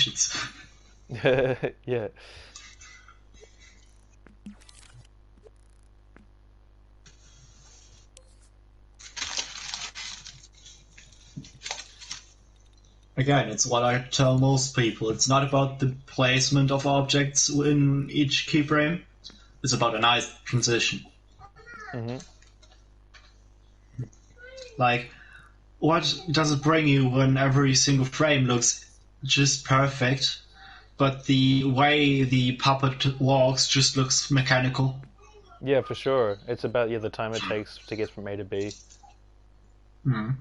animations. Yeah. Again, it's what I tell most people. It's not about the placement of objects in each keyframe. It's about a nice transition. Hmm. Like, what does it bring you when every single frame looks just perfect, but the way the puppet walks just looks mechanical? Yeah, for sure. It's about the time it takes to get from A to B, Hmm.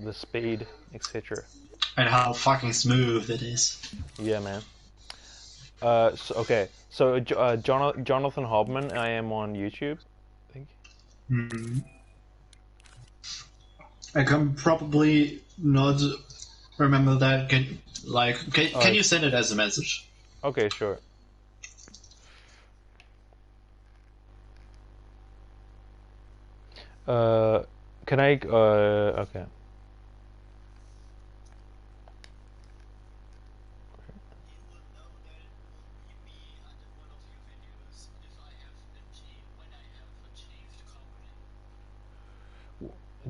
the speed, etc. And how fucking smooth it is. Yeah, man. Okay. So Jonathan Hobman, I am on YouTube. I think. Hmm. I can probably not remember that. Can Uh, you send it as a message? okay, sure. Uh, can I? Okay.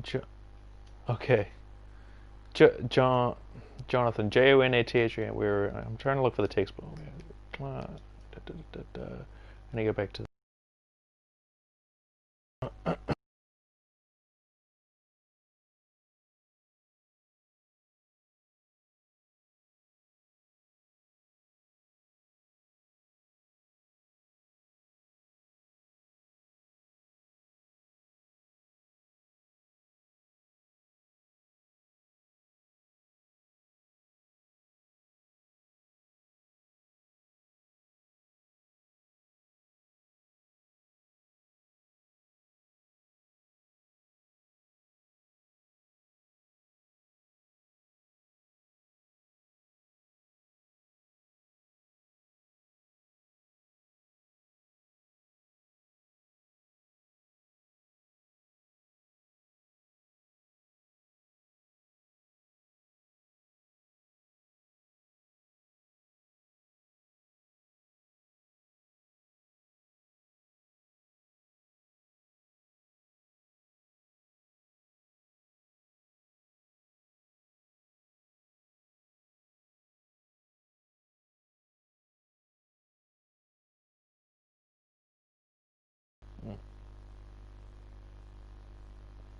Jo okay. Jonathan Jonathan. We're. I'm trying to look for the text. I need to go back to.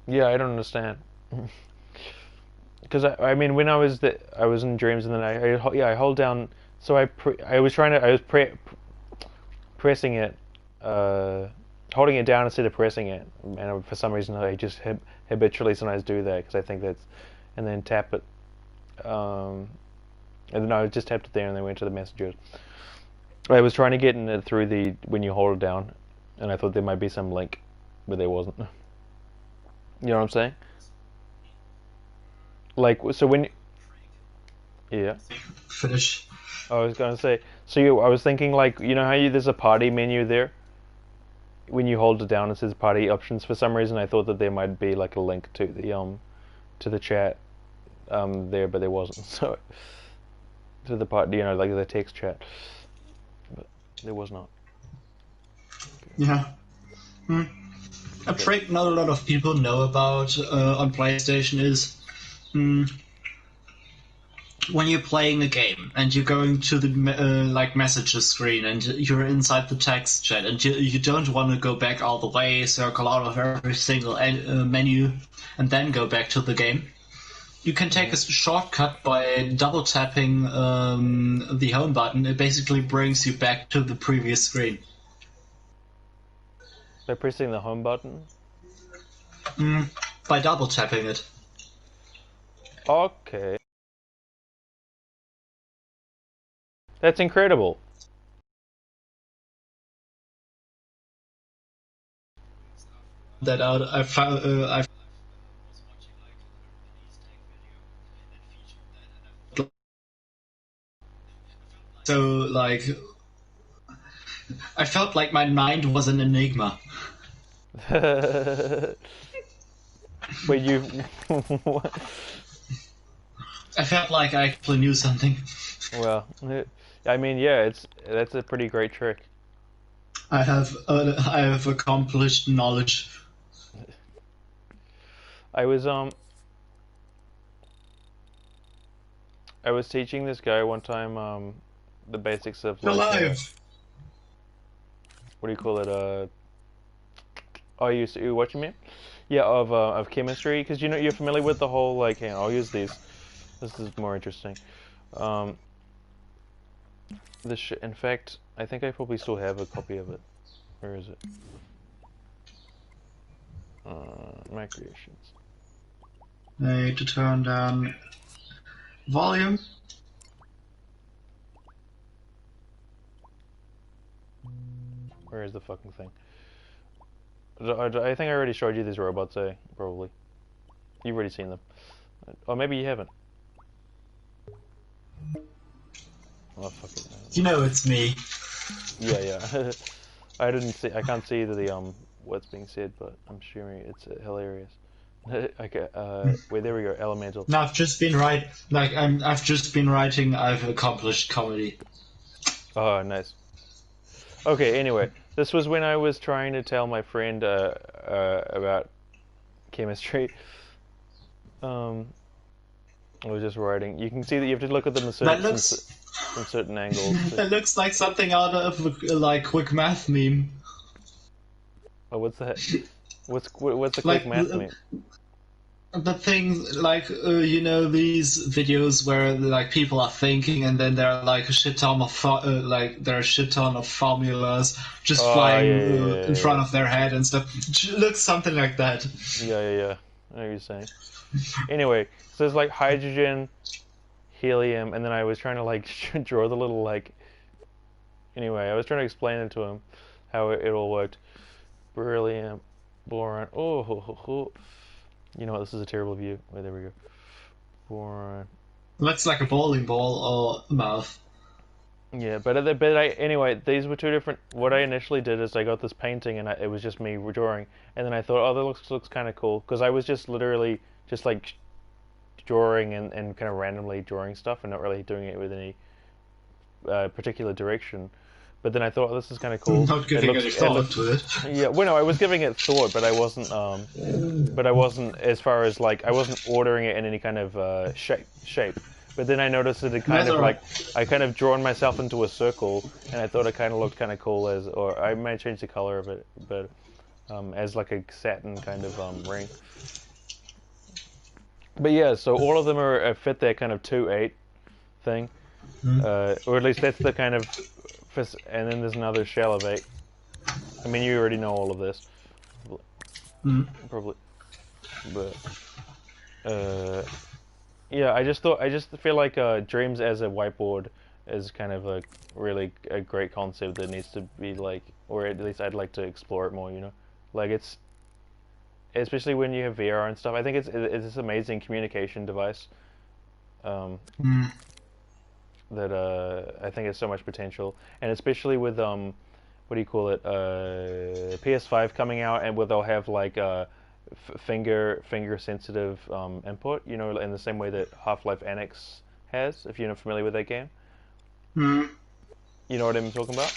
Yeah, I don't understand. Because I mean, when I was in dreams, and then I hold down. So I was trying to, I was pressing it, uh, holding it down instead of pressing it, and for some reason I just habitually sometimes do that because I think that's, and then tap it, um, and then I just tapped it there and then went to the messages. I was trying to get in it through the when you hold it down, and I thought there might be some link, but there wasn't. You know what I'm saying? Like so when, yeah. Finish. I was gonna say, I was thinking like, how there's a party menu there. When you hold it down, it says party options. For some reason, I thought that there might be like a link to the chat there, but there wasn't. So to the part, like the text chat, but there was not. Yeah. Hmm. A Okay. trick not a lot of people know about on PlayStation is when you're playing a game and you're going to the messages screen and you're inside the text chat and you don't want to go back all the way, circle out of every single menu, and then go back to the game. You can take a Hmm. shortcut by double tapping the home button. It basically brings you back to the previous screen. By pressing the home button. Mm, by double tapping it. Okay, that's incredible. That out. I found. I so like I felt like my mind was an enigma. Where you, I felt like I actually knew something. Well, I mean, yeah, that's a pretty great trick. I have accomplished knowledge. I was I was teaching this guy one time the basics of like Alive. what do you call it? Oh, you watching me? Yeah, of chemistry, because you know you're familiar with the whole like. Hang on, I'll use these. This is more interesting. Um, in fact, I think I probably still have a copy of it. Where is it? My creations. I need to turn down volume. Where is the fucking thing? I think I already showed you these robots, probably. You've already seen them. Or maybe you haven't. Oh, fuck it. You know it's me. Yeah, yeah. I can't see what's being said, but I'm sure it's hilarious. Okay, wait, there we go, Elemental. No, I've just been I've just been writing, I've accomplished comedy. Oh, nice. Okay, anyway, this was when I was trying to tell my friend about chemistry. I was just writing. You can see that you have to look at them from certain angles. That looks like something out of like quick math meme. Oh, what's that? What's the Like, quick math meme? The thing, like, you know, these videos where like people are thinking, and then there are like a shit ton of there are a shit ton of formulas just flying in front of their head and stuff. It looks something like that. Yeah. I know what you're saying. Anyway, so there's like hydrogen, helium, and then I was trying to like draw the little like. Anyway, I was trying to explain it to him how it all worked. Beryllium, boron. Oh. You know what? This is a terrible view. Wait, there we go. Boron. Looks like a bowling ball or a mouth. Yeah, but anyway, these were two different. What I initially did is I got this painting, and it was just me drawing, and then I thought, oh, that looks kind of cool, because I was just literally just like drawing and kind of randomly drawing stuff, and not really doing it with any particular direction. But then I thought, oh, this is kind of cool. Not giving any thought to it. Yeah, well, no, I was giving it thought, but I wasn't. But I wasn't, as far as like, I wasn't ordering it in any kind of shape. But then I noticed that it kind of like, I kind of drawn myself into a circle, and I thought it kind of looked kind of cool or I might change the color of it, but as like a satin kind of ring. But yeah, so all of them fit that kind of 2-8 thing, or at least that's the kind of. And then there's another shell of 8. I mean, you already know all of this, probably. But yeah, I just feel like Dreams as a whiteboard is kind of a great concept that needs to be like, or at least I'd like to explore it more. You know, like it's especially when you have VR and stuff. I think it's this amazing communication device. That I think has so much potential, and especially with what do you call it, PS5 coming out, and where they'll have like finger sensitive input, you know, in the same way that Half-Life Alyx has, if you're not familiar with that game. You know what I'm talking about?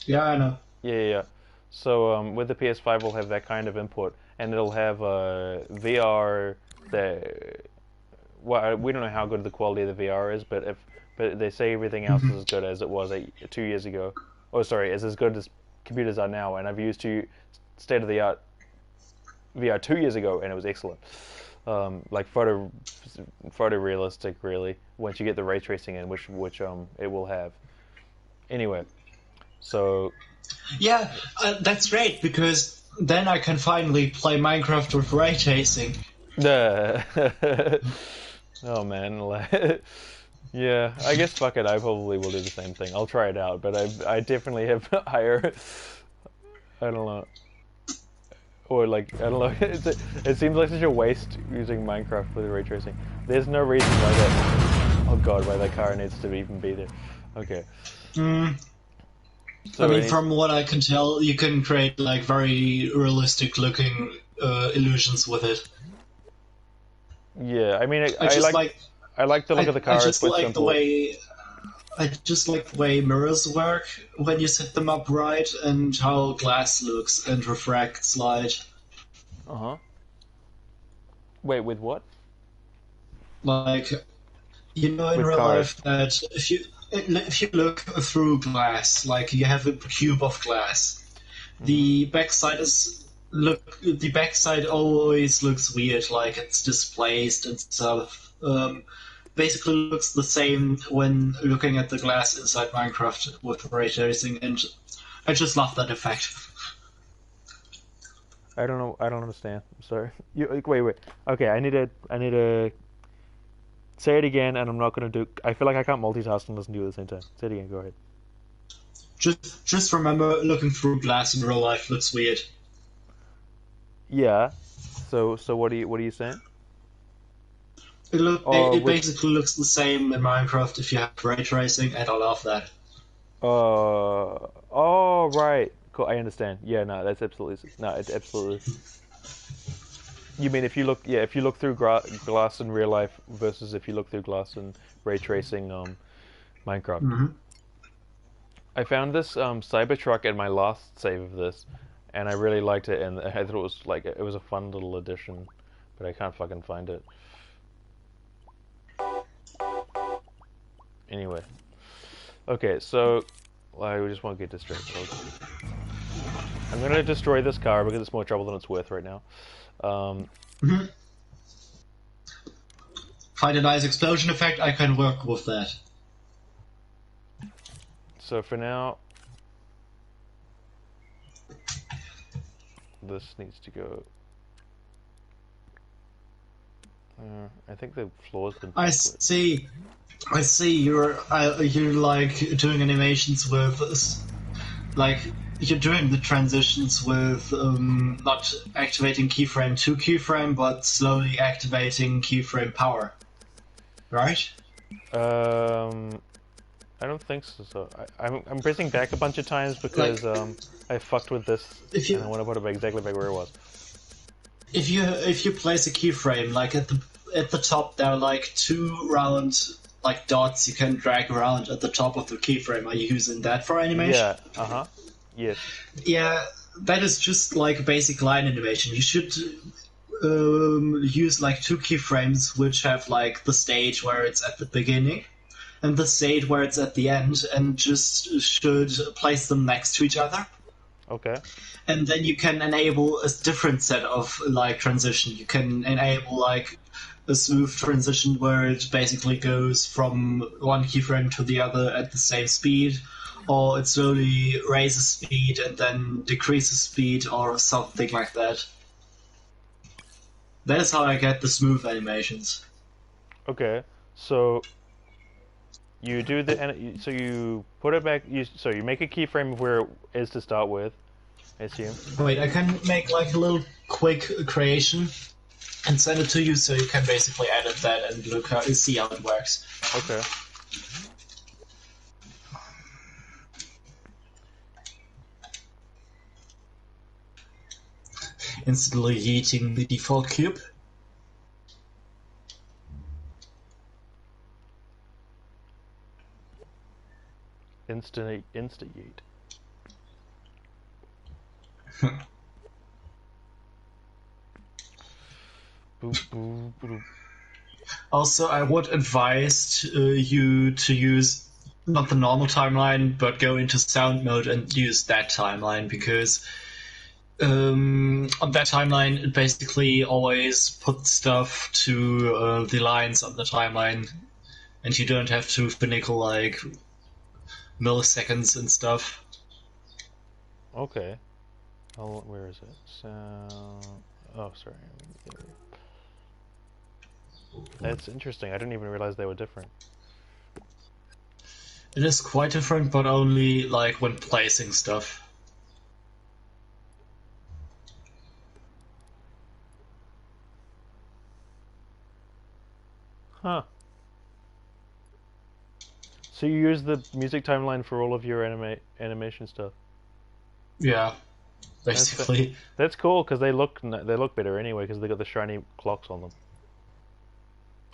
Yeah, I know. Yeah. So with the PS5, we'll have that kind of input, and it'll have VR that. Well, we don't know how good the quality of the VR is, but they say everything else is as good as it was 2 years ago. Oh, sorry, is as good as computers are now. And I've used state-of-the-art VR 2 years ago, and it was excellent. Like photorealistic, really. Once you get the ray tracing in, which it will have. Anyway, so. Yeah, that's great, because then I can finally play Minecraft with ray tracing. Oh man, yeah. I guess fuck it. I probably will do the same thing. I'll try it out, but I definitely have higher. I don't know. Or like I don't know. It seems like such a waste using Minecraft with ray tracing. There's no reason why that. Oh god, why that car needs to even be there. Okay. So, I mean, from what I can tell, you can create like very realistic looking illusions with it. Yeah, I mean, I like I like the look of the car. I It's just quite like the simple. way I just like the way mirrors work when you set them up right, and how glass looks and refracts light. Uh huh. Wait, with what? Like, in With real cars. life that if you look through glass, like you have a cube of glass, Hmm. the backside always looks weird, like it's displaced and stuff. Basically looks the same when looking at the glass inside Minecraft with ray tracing, and I just love that effect. I don't know. I don't understand. I'm sorry. Wait. Okay, I need to say it again, and I'm not gonna do. I feel like I can't multitask and listen to you at the same time. Say it again. Go ahead. Just remember, looking through glass in real life looks weird. Yeah. So what are you saying? Or It with basically looks the same in Minecraft if you have ray tracing, and I love that. oh right. Cool. I understand. Yeah. No. That's absolutely. No. It's absolutely. You mean if you look? Yeah. If you look through glass in real life versus if you look through glass in ray tracing Minecraft. Hmm. I found this Cybertruck in my last save of this, and I really liked it, and I thought it was like it was a fun little addition, but I can't fucking find it. Anyway, okay, so I just want to get this straight, folks. I'm gonna destroy this car because it's more trouble than it's worth right now. Um, Hmm. Find a nice explosion effect. I can work with that. so for now, this needs to go. I think the floor's been I fucked with. see. I see. You're like doing animations with like you're doing the transitions with not activating keyframe to keyframe, but slowly activating keyframe power, right? Um, I don't think so. I'm pressing back a bunch of times Like because I fucked with this if and I you want to put it exactly back where it was. if you place a keyframe, like at the top, there are like two round like dots you can drag around at the top of the keyframe. Are you using that for animation? Yeah. Uh-huh. Yes. Yeah, that is just like a basic line animation. You should use like two keyframes which have like the stage where it's at the beginning and the stage where it's at the end, and just should place them next to each other. Okay. And then you can enable a different set of like transition. You can enable like a smooth transition where it basically goes from one keyframe to the other at the same speed, or it slowly raises speed and then decreases speed, or something like that. That is how I get the smooth animations. Okay. So you do so you put it back. So you make a keyframe of where it is to start with. I assume. Wait, I can make like a little quick creation and send it to you, so you can basically edit that and see how it works. Okay. Instantly yeeting the default cube. Insta yeet. Boop, boop, boop. Also, I would advise you to use not the normal timeline, but go into sound mode and use that timeline, because on that timeline it basically always puts stuff to the lines on the timeline, and you don't have to finical like milliseconds and stuff. Okay. Oh, where is it? Oh, sorry. That's interesting. I didn't even realize they were different. It is quite different, but only like when placing stuff. Huh. So you use the music timeline for all of your animation stuff. Yeah, That's basically. that's cool because they look better anyway because they got the shiny clocks on them.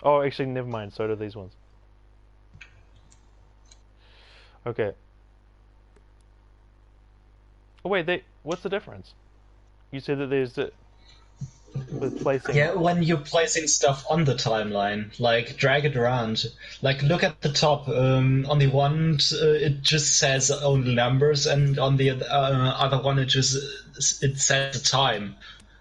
Oh, actually, never mind. So do these ones. Okay. Oh wait, what's the difference? You said that there's the with placing. Yeah, when you're placing stuff on the timeline, like drag it around. Like look at the top. On the one, it just says only numbers, and on the other one, it says the time,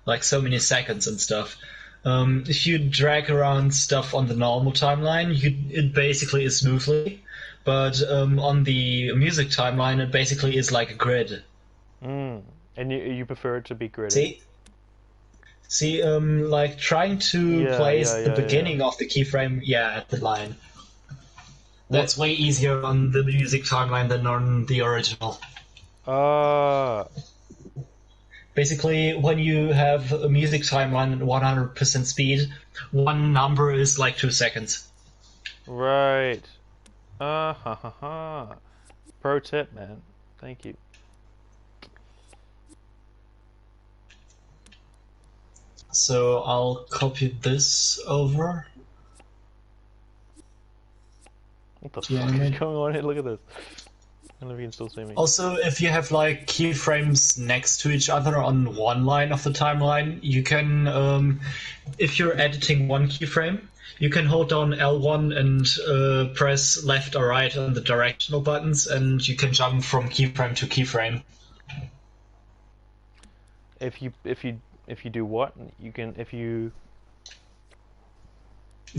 like so many seconds and stuff. If you drag around stuff on the normal timeline, it basically is smoothly, but on the music timeline, it basically is like a grid. Mm. And you prefer it to be gridded. See, like trying to place the beginning of the keyframe, at the line. That's way easier on the music timeline than on the original. Basically, when you have a music timeline at 100% speed, one number is like 2 seconds. Right. Pro tip, man. Thank you. So I'll copy this over. What the fuck is going on here? Look at this. I don't know if you can still see me. Also, if you have like keyframes next to each other on one line of the timeline, you can, if you're editing one keyframe, you can hold down L1 and press left or right on the directional buttons, and you can jump from keyframe to keyframe. If you do what? You can if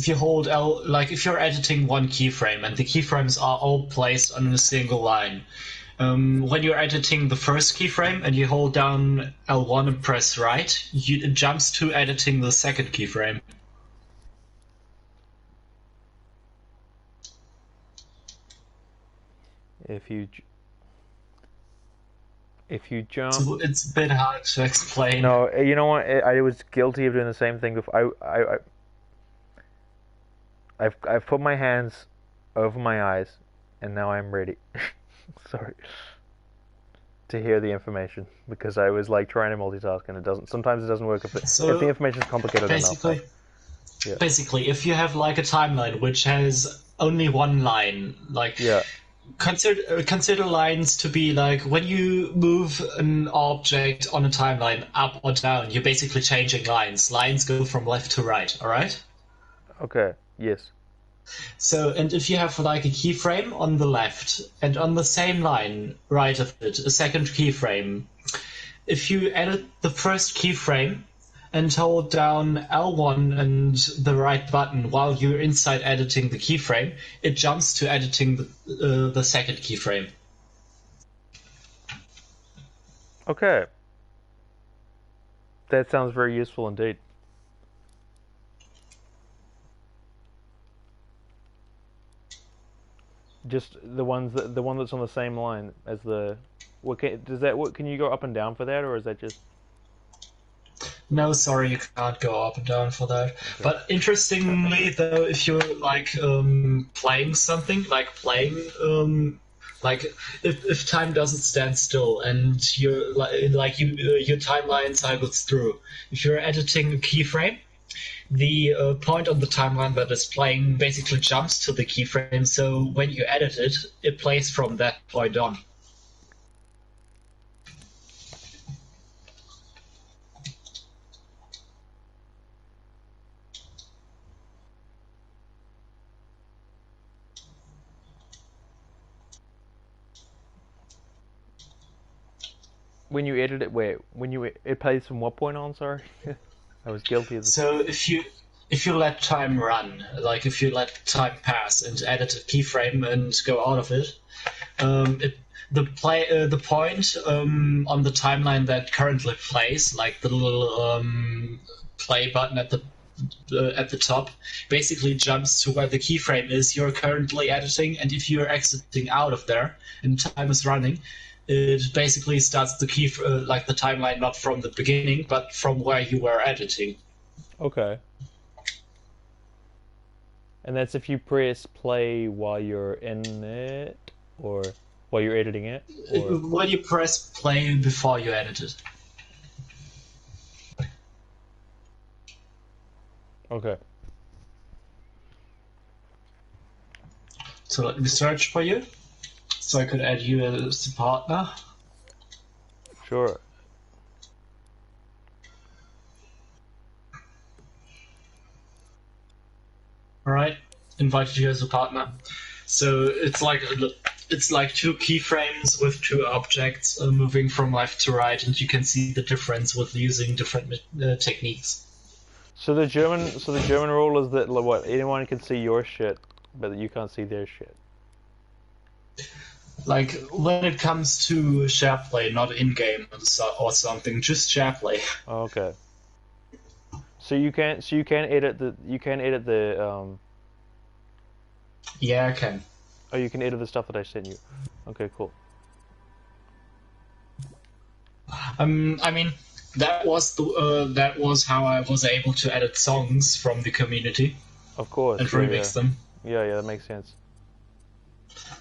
you hold L, like if you're editing one keyframe and the keyframes are all placed on a single line, when you're editing the first keyframe and you hold down L1 and press right, it jumps to editing the second keyframe. If you jump, so it's a bit hard to explain. No, you know what? I was guilty of doing the same thing before. I've put my hands over my eyes, and now I'm ready. Sorry. To hear the information, because I was like trying to multitask and it doesn't. Sometimes it doesn't work if the information is complicated enough. Basically, if you have like a timeline which has only one line, like consider lines to be like when you move an object on a timeline up or down, you're basically changing lines. Lines go from left to right, alright? Okay, yes. So, and if you have like a keyframe on the left and on the same line right of it, a second keyframe, if you edit the first keyframe and hold down L1 and the right button while you're inside editing the keyframe, it jumps to editing the second keyframe. Okay. That sounds very useful indeed. Just the one that's on the same line as the. Can you go up and down for that, or is that just? No, sorry, you can't go up and down for that. Okay. But interestingly, though, if you're like playing something, like if time doesn't stand still and you're your timeline cycles through, if you're editing a keyframe, the point on the timeline that is playing basically jumps to the keyframe. So when you edit it, it plays from that point on. When you edit it, it plays from what point on? Sorry, I was guilty of this. So if you let time run, like if you let time pass and edit a keyframe and go out of it, the point on the timeline that currently plays, like the little play button at the top, basically jumps to where the keyframe is you're currently editing, and if you're exiting out of there and time is running, it basically starts the the timeline not from the beginning, but from where you were editing. Okay. And that's if you press play while you're in it, or while you're editing it? Or... When you press play before you edit it. Okay. So let me search for you, so I could add you as a partner. Sure. All right, invited you as a partner. So it's like two keyframes with two objects moving from left to right, and you can see the difference with using different techniques. So the German rule is that what, anyone can see your shit, but you can't see their shit. Like when it comes to SharePlay, not in-game or something, just SharePlay. Oh, okay. So you can edit the. Yeah, I can. Oh, you can edit the stuff that I sent you. Okay, cool. I mean, that was how I was able to edit songs from the community. Of course. And remix them. Yeah, that makes sense.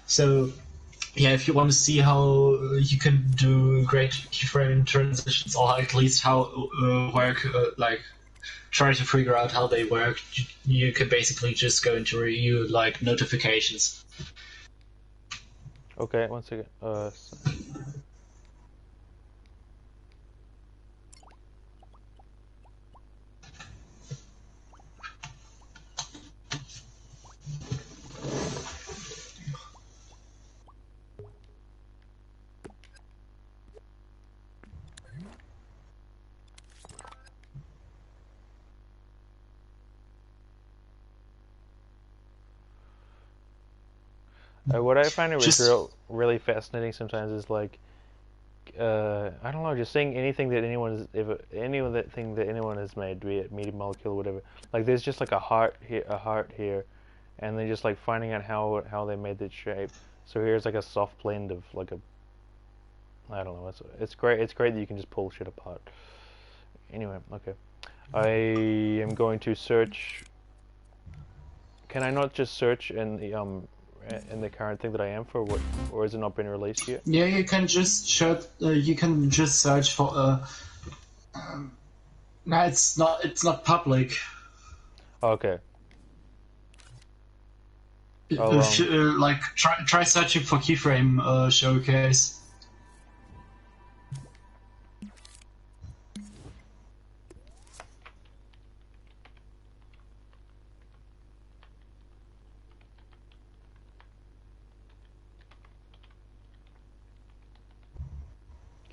So, yeah, if you want to see how you can do great keyframe transitions, or at least how work, try to figure out how they work, you can basically just go into review notifications. Okay, one second. What I find really fascinating sometimes is I don't know, just seeing anything that anyone has made, be it Media Molecule or whatever. Like there's just like a heart here, and then just like finding out how they made that shape. So here's like a soft blend of I don't know. It's great. It's great that you can just pull shit apart. Anyway, okay. I am going to search. Can I not just search in the current thing that I am for what, or has it not been released yet? Yeah, you can just search for. No, it's not public. Okay. Try searching for keyframe showcase.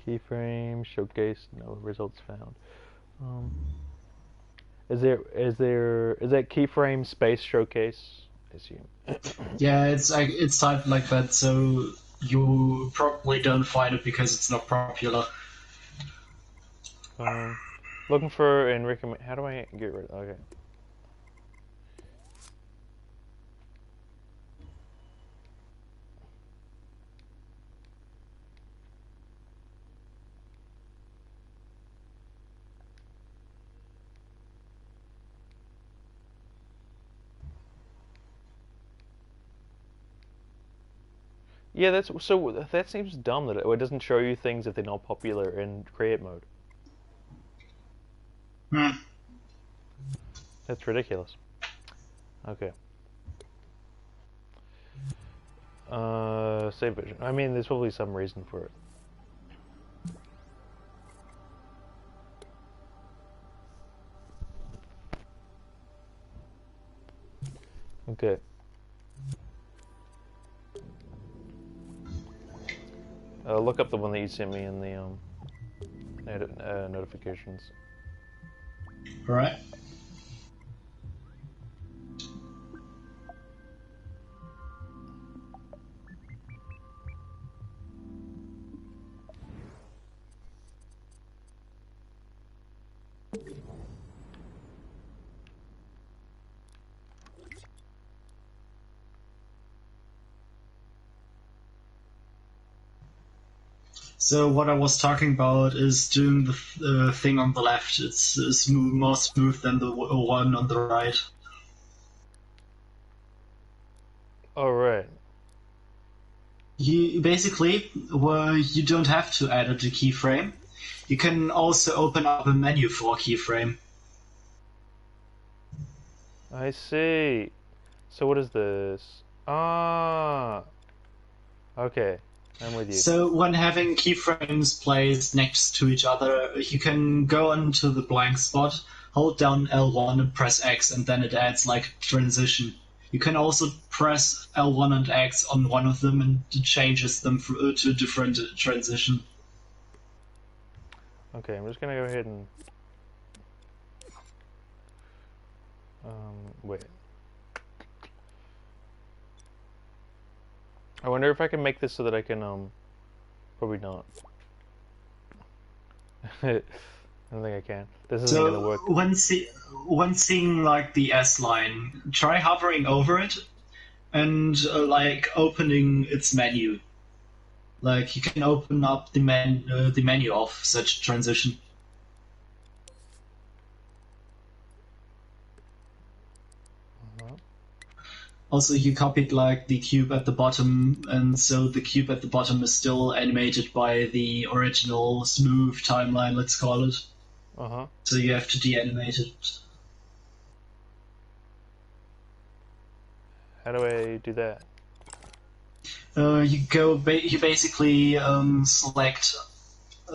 Keyframe showcase, no results found. Is that keyframe space showcase? I assume. Yeah, it's typed like that, so you probably don't find it because it's not popular. Looking for and recommend. How do I get rid of? Okay. Yeah, that seems dumb that it doesn't show you things if they're not popular in create mode. That's ridiculous. Okay. Save version. I mean, there's probably some reason for it. Okay. Look up the one that you sent me in the notifications. All right. So what I was talking about is doing the thing on the left. It's more smooth than the one on the right. All right. You basically, you don't have to edit a keyframe. You can also open up a menu for a keyframe. I see. So what is this? Ah, okay, I'm with you. So when having keyframes placed next to each other, you can go onto the blank spot, hold down L1 and press X, and then it adds like transition. You can also press L1 and X on one of them, and it changes them to different transition. Okay, I'm just gonna go ahead and wait. I wonder if I can make this so that I can probably not. I don't think I can. This isn't gonna work. So when seeing like the S line, try hovering over it and like opening its menu. Like you can open up the menu of such transition. Also, you copied like the cube at the bottom, and so the cube at the bottom is still animated by the original smooth timeline, let's call it. Uh-huh. So you have to de-animate it. How do I do that? You basically select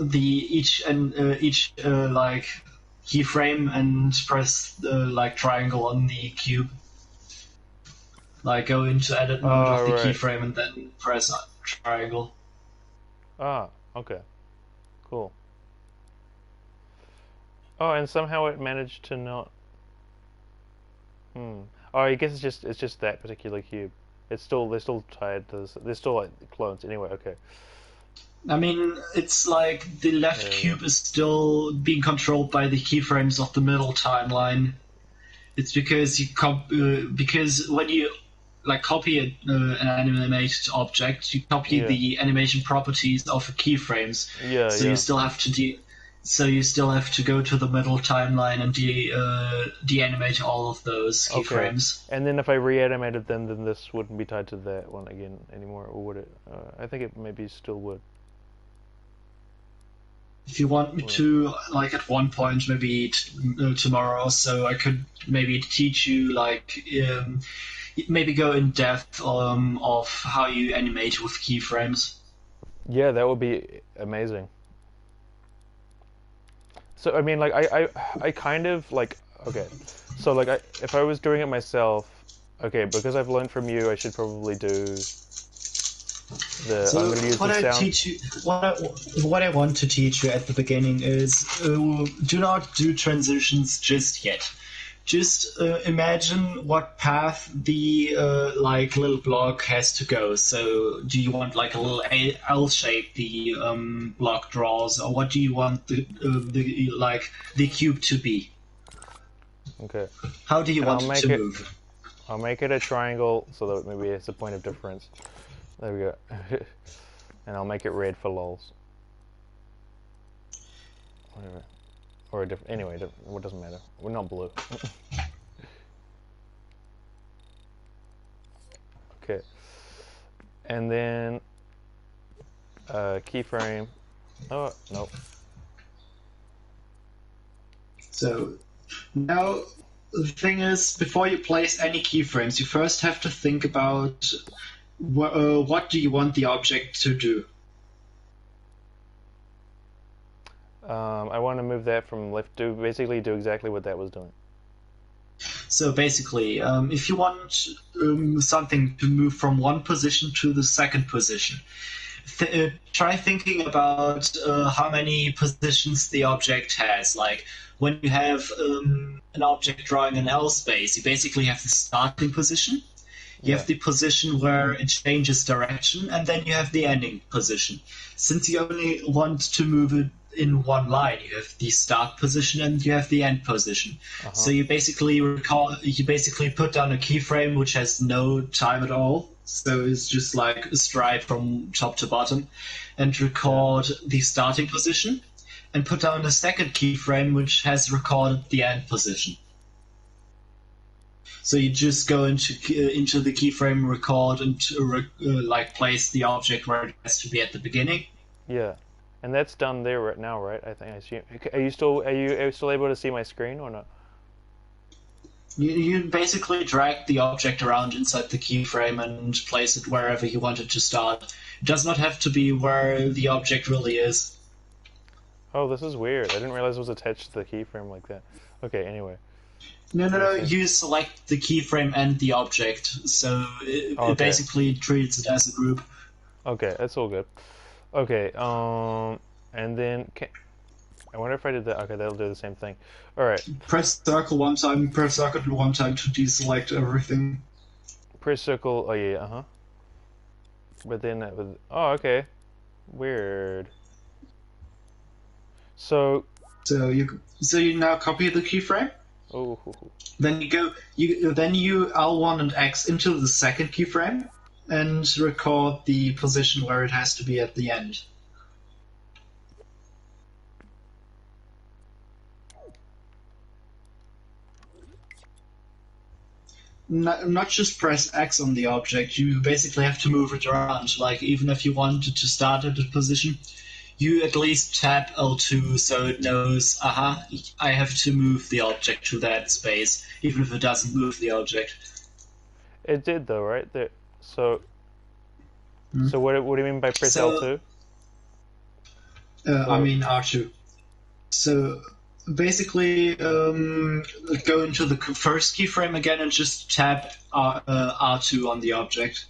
the each like keyframe and press the like triangle on the cube. Like go into edit mode of the right. keyframe and then press triangle. Ah, okay. Cool. Oh, and somehow it managed to not. Oh, I guess it's just that particular cube. They're still tied to this. They're still like clones anyway. Okay. I mean, it's like the left cube is still being controlled by the keyframes of the middle timeline. It's because because when you like copy an animated object, you copy the animation properties of the keyframes. Yeah. So you still have to so you still have to go to the middle timeline and de-animate all of those keyframes. Okay. And then if I reanimated them, then this wouldn't be tied to that one again anymore, or would it? I think it maybe still would. If you want me to, like at one point, maybe tomorrow or so, I could maybe teach you, like, maybe go in depth of how you animate with keyframes. Yeah, that would be amazing. So I mean, like, I kind of like, okay, so like, if I was doing it myself, okay, because I've learned from you, I should probably do. So I'm going to use what the I sound. teach you, what I want to teach you at the beginning is do not do transitions just yet. Just imagine what path the like little block has to go. So do you want like a little L shape the block draws, or what do you want the like the cube to be? Okay. How do you want it to move? I'll make it a triangle so that maybe it's a point of difference. There we go. And I'll make it red for lols. Whatever. Or a different. Anyway, it doesn't matter. We're not blue. Okay. And then keyframe. Oh no. So now the thing is, before you place any keyframes, you first have to think about what do you want the object to do. I want to move that from left to basically do exactly what that was doing. So basically, if you want something to move from one position to the second position, try thinking about how many positions the object has. Like when you have an object drawing an L space, you basically have the starting position. You have the position where it changes direction, and then you have the ending position. Since you only want to move it in one line, you have the start position and you have the end position. So you basically put down a keyframe which has no time at all. So it's just like a stride from top to bottom, and record the starting position, and put down a second keyframe which has recorded the end position. So you just go into the keyframe, record, and like place the object where it has to be at the beginning. Yeah, and that's done there right now, right? I think I assume. Are you still able to see my screen or not? You basically drag the object around inside the keyframe and place it wherever you want it to start. It does not have to be where the object really is. Oh, this is weird. I didn't realize it was attached to the keyframe like that. Okay, anyway. No. Makes sense. You select the keyframe and the object, so it Okay. basically treats it as a group. Okay, that's all good. Okay, and then I wonder if I did that. Okay, that'll do the same thing. All right, Press circle one time, press circle one time to deselect everything. press circle. Oh yeah, uh-huh. But then that was. Oh, okay. Weird. So. So you now copy the keyframe. Oh. Then you L1 and X into the second keyframe and record the position where it has to be at the end. Not just press X on the object, you basically have to move it around. Like, even if you wanted to start at a position, you at least tap L2 so it knows, aha, I have to move the object to that space, even if it doesn't move the object. It did though, right? So. So what do you mean by press L2? I mean R2. So basically, go into the first keyframe again and just tap R2 on the object.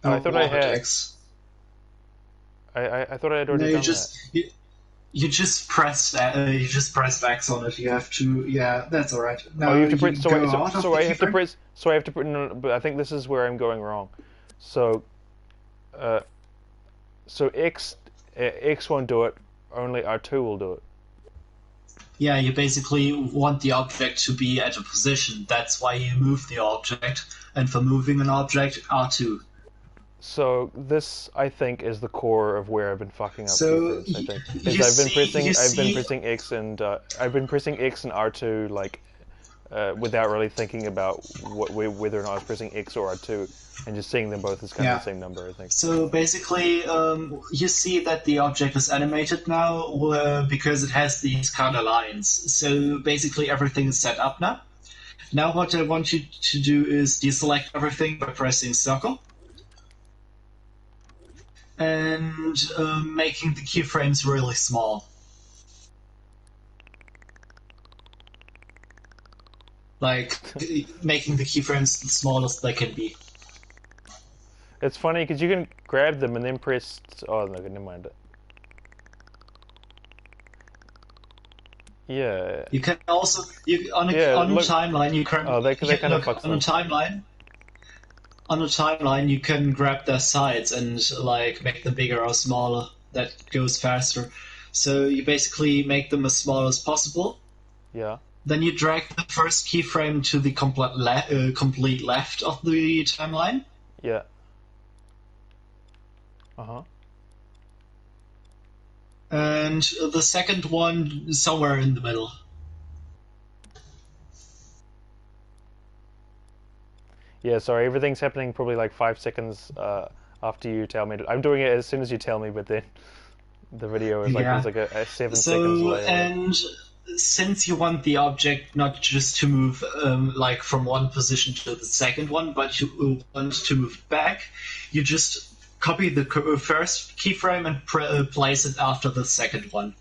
Oh, I thought I had. X. I thought I had already No, done that. You just press X on it. You have to. Yeah, that's all right. Now Oh, you have to press. So I have to press. So I have to put. No, but I think this is where I'm going wrong. So, so X won't do it. Only R2 will do it. Yeah, you basically want the object to be at a position. That's why you move the object. And for moving an object, R2. So this, I think, is the core of where I've been fucking up. So I think I've been pressing X and R2 like without really thinking about whether or not I was pressing X or R2, and just seeing them both as kind of the same number. I think. So basically, you see that the object is animated now because it has these kind of lines. So basically, everything is set up now. Now, what I want you to do is deselect everything by pressing circle. And making the keyframes really small. Like, making the keyframes the smallest they can be. It's funny because you can grab them and then press. Oh no, never mind it. Yeah. You can also on a timeline you can. Oh, they kind of fucks on a timeline. On a timeline, you can grab their sides and like make them bigger or smaller. That goes faster. So you basically make them as small as possible. Yeah. Then you drag the first keyframe to the complete left of the timeline. Yeah. Uh-huh. And the second one somewhere in the middle. Yeah, sorry, everything's happening probably like 5 seconds after you tell me. I'm doing it as soon as you tell me, but then the video is like there's like a 7 seconds later. And since you want the object not just to move like from one position to the second one, but you want to move back, you just copy the first keyframe and place it after the second one.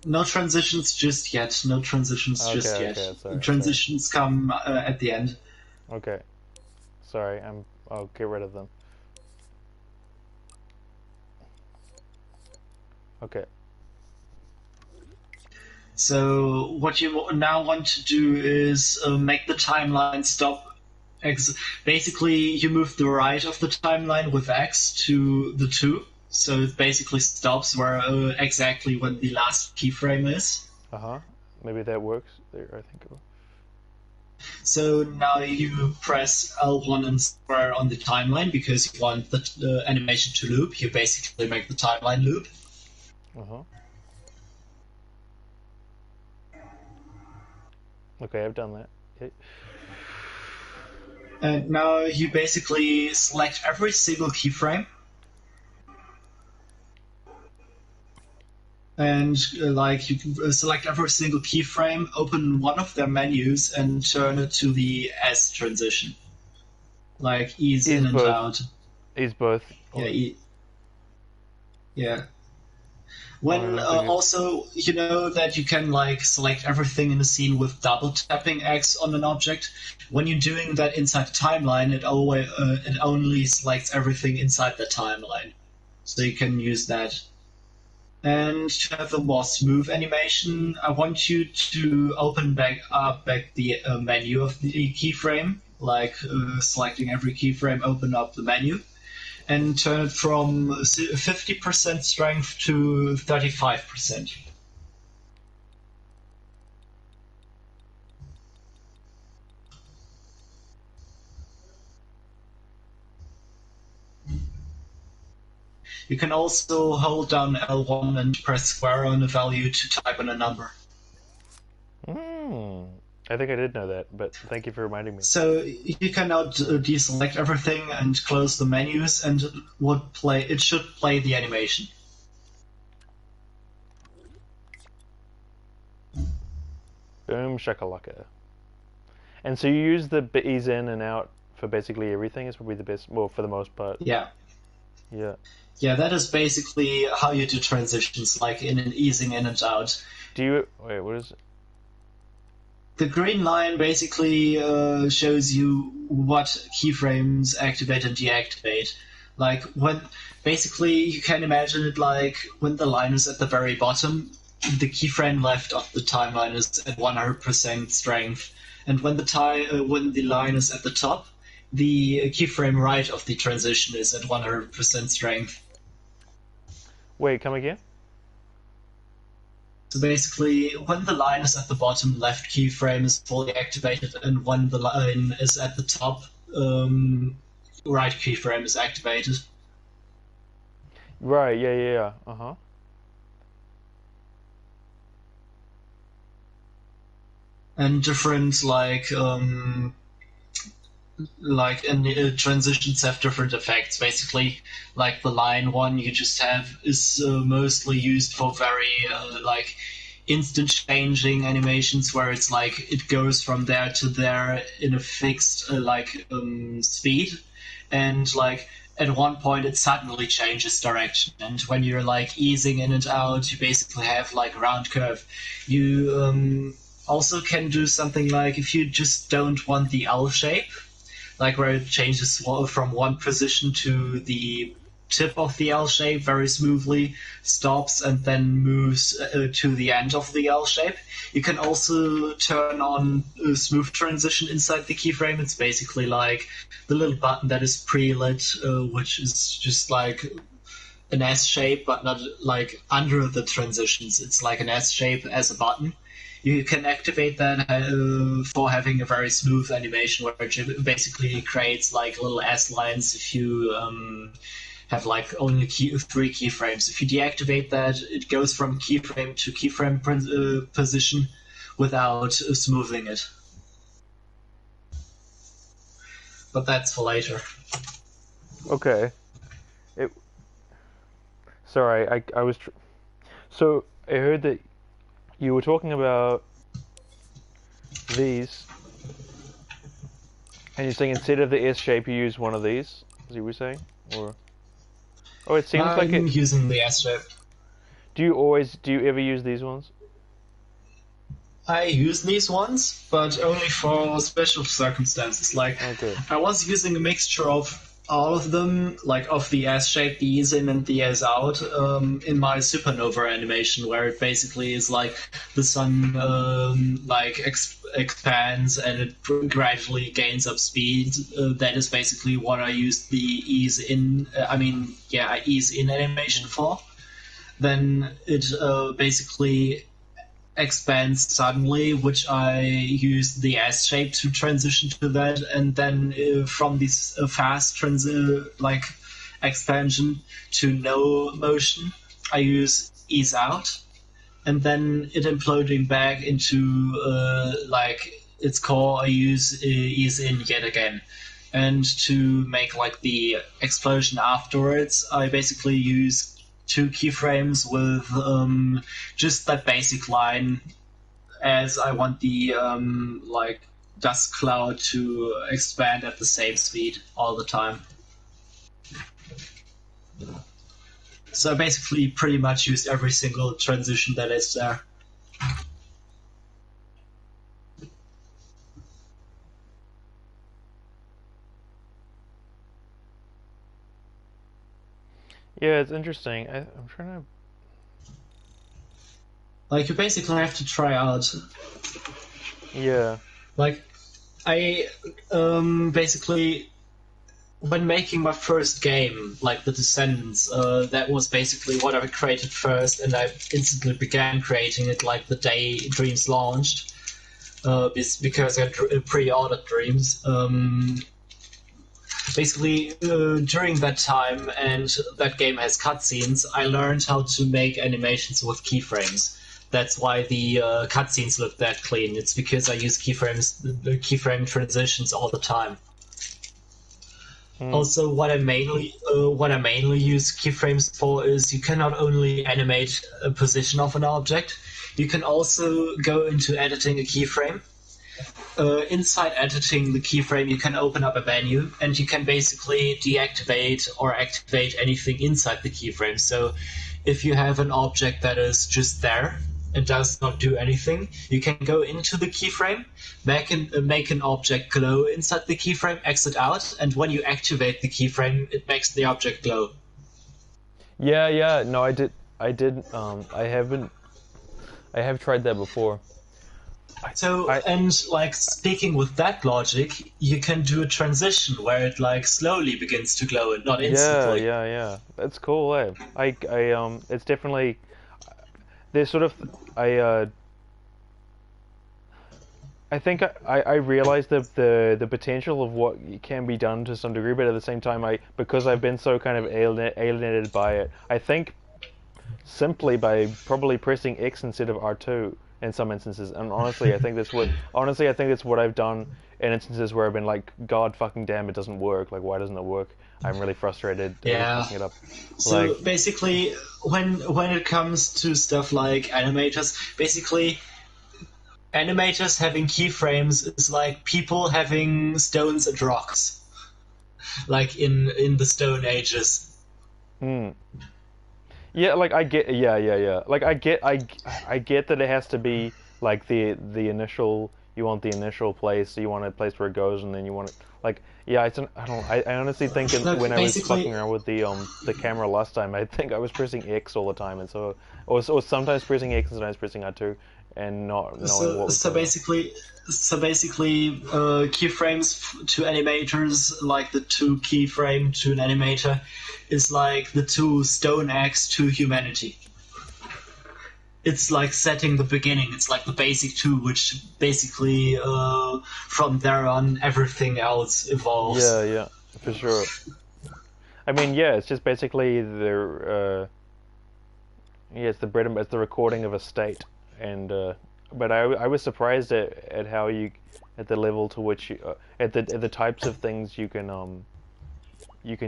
No transitions just yet. No transitions just yet. Sorry, transitions come at the end. Okay. Sorry, I'll get rid of them. Okay. So what you now want to do is make the timeline stop. Basically, you move the right of the timeline with X to the 2. So it basically stops where exactly when the last keyframe is. Maybe that works there, I think. So now you press L1 and square on the timeline because you want the animation to loop. You basically make the timeline loop. Okay, I've done that. Okay. And now you basically select every single keyframe, and like you can select every single keyframe, open one of their menus, and turn it to the S transition, like ease Is in and both. out. Is both. Yeah, yeah. Oh, I When don't think it. also you know that you can like select everything in the scene with double tapping X on an object. When you're doing that inside the timeline, it only selects everything inside the timeline, so you can use that. And to have a more smooth animation, I want you to open back the menu of the keyframe, like selecting every keyframe, open up the menu, and turn it from 50% strength to 35%. You can also hold down L1 and press square on a value to type in a number. Hmm. I think I did know that, but thank you for reminding me. So you can now deselect everything and close the menus, and it should play the animation. Boom shakalaka. And so you use the ease in and out for basically everything. Is probably the best. Well, for the most part. Yeah. Yeah. Yeah, that is basically how you do transitions, like in an easing in and out. Do you wait? What is it? The green line basically shows you what keyframes activate and deactivate. Like when basically you can imagine it like when the line is at the very bottom, the keyframe left of the timeline is at 100% strength, and when the line is at the top, the keyframe right of the transition is at 100% strength. Wait, come again? So basically, when the line is at the bottom, left keyframe is fully activated, and when the line is at the top, right keyframe is activated. Right. Yeah. Yeah. Yeah. Uh huh. And different transitions have different effects. Basically, like the line one you just have is mostly used for very like instant changing animations where it's like it goes from there to there in a fixed speed, and like at one point it suddenly changes direction, and when you're like easing in and out you basically have like a round curve. You also can do something like if you just don't want the L shape, like where it changes from one position to the tip of the L shape very smoothly, stops, and then moves to the end of the L shape. You can also turn on a smooth transition inside the keyframe. It's basically like the little button that is pre-lit, which is just like an S shape, but not like under the transitions. It's like an S shape as a button. You can activate that for having a very smooth animation, which basically creates like little S lines if you have like only three keyframes. If you deactivate that, it goes from keyframe to keyframe position without smoothing it. But that's for later. Okay. It. Sorry. I was. So I heard that you were talking about these, and you're saying instead of the S shape, you use one of these. Is that what you're saying? Or oh, it seems like I'm it. using the S shape. Do you ever use these ones? I use these ones, but only for special circumstances. Like, Okay. I was using a mixture of all of them, like of the S shape, the ease in, and the S out, in my supernova animation, where it basically is like the sun expands and it gradually gains up speed. That is basically what I used the ease in. I ease in animation for. Then it basically expands suddenly, which I use the S shape to transition to that, and then from this fast expansion to no motion, I use ease out, and then it imploding back into its core is in yet again. And to make like the explosion afterwards, I basically use 2 keyframes with just that basic line, as I want the like dust cloud to expand at the same speed all the time. So I basically pretty much use every single transition that is there. Yeah, it's interesting. I'm trying to. Like, you basically have to try out. Yeah. Like, I basically, when making my first game, like The Descendants, that was basically what I created first, and I instantly began creating it like the day Dreams launched, because I pre-ordered Dreams. Basically, during that time, and that game has cutscenes, I learned how to make animations with keyframes. That's why the cutscenes look that clean. It's because I use keyframe transitions all the time. Also, what I mainly use keyframes for is you can not only animate a position of an object, you can also go into editing a keyframe. Inside editing the keyframe, you can open up a menu, and you can basically deactivate or activate anything inside the keyframe. So, if you have an object that is just there and does not do anything, you can go into the keyframe, make an object glow inside the keyframe, exit out, and when you activate the keyframe, it makes the object glow. Yeah, yeah. No, I did. I have tried that before. So, and like speaking with that logic, you can do a transition where it like slowly begins to glow and not instantly. Yeah. That's cool, eh? It's definitely there's sort of I think I realize the potential of what can be done to some degree, but at the same time, because I've been so kind of alienated by it, I think simply by probably pressing X instead of R2 in some instances, and honestly, I think that's what I've done in instances where I've been like, God fucking damn, it doesn't work. Like, why doesn't it work? I'm really frustrated. Yeah. Picking it up. So Like, basically, when it comes to stuff like animators, basically animators having keyframes is like people having stones and rocks, like in the Stone Ages. yeah, like I get, yeah. Like I get that it has to be like the initial. You want the initial place. You want a place where it goes, and then you want it. Like, yeah, I honestly think Look, when I was basically, fucking around with the camera last time, I think I was pressing X all the time, and so or sometimes pressing X and sometimes pressing R2, and not knowing what was so going on. basically, keyframes to animators, like the 2 keyframe to an animator, is like the 2 stone axe to humanity. It's like setting the beginning. It's like the basic 2, which basically from there on everything else evolves. Yeah, for sure. I mean, yeah, it's just basically it's the recording of a state, and but I was surprised at how at the level to which at the types of things you can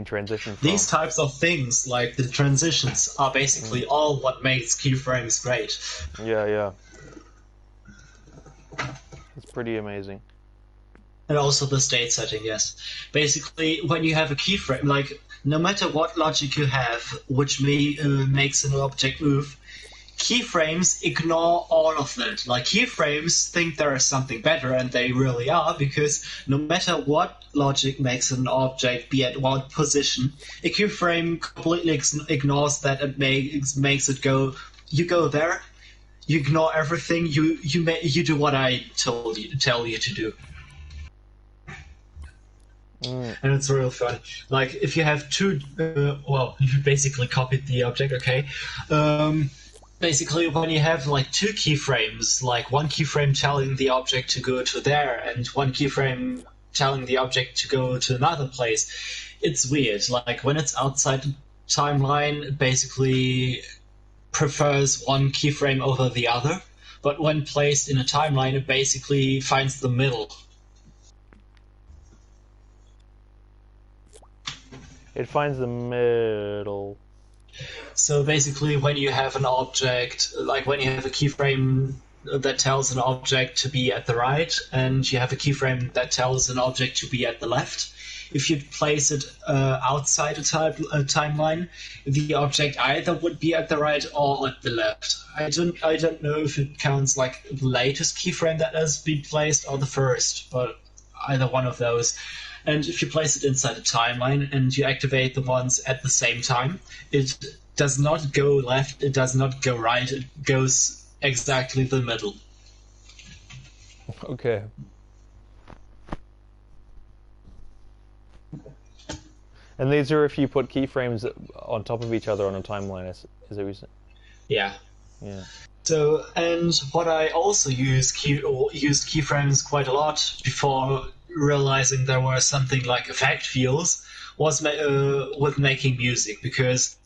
transition from. These types of things, like the transitions, are basically all what makes keyframes great. Yeah. It's pretty amazing. And also the state setting, yes. Basically, when you have a keyframe, like, no matter what logic you have, which makes an object move, keyframes ignore all of that. Like, keyframes think there is something better, and they really are, because no matter what logic makes an object be at one position, a keyframe completely ignores that and makes it go, you go there, you ignore everything, you do what I tell you to do. And it's real fun. Like, if you have two, you basically copied the object, okay? Basically, when you have like 2 keyframes, like one keyframe telling the object to go to there, and one keyframe telling the object to go to another place, it's weird. Like, when it's outside the timeline, it basically prefers one keyframe over the other. but when placed in a timeline, it basically finds the middle. It finds the middle. So basically, when you have an object, like when you have a keyframe that tells an object to be at the right, and you have a keyframe that tells an object to be at the left, if you place it outside a timeline, the object either would be at the right or at the left. I don't know if it counts like the latest keyframe that has been placed or the first, but either one of those. And if you place it inside a timeline and you activate the ones at the same time, it does not go left, it does not go right, it goes exactly the middle. Okay. And these are if you put keyframes on top of each other on a timeline, is that what you're saying? Yeah. Yeah. So, and what I also used keyframes quite a lot before realizing there were something like effect fields was with making music, because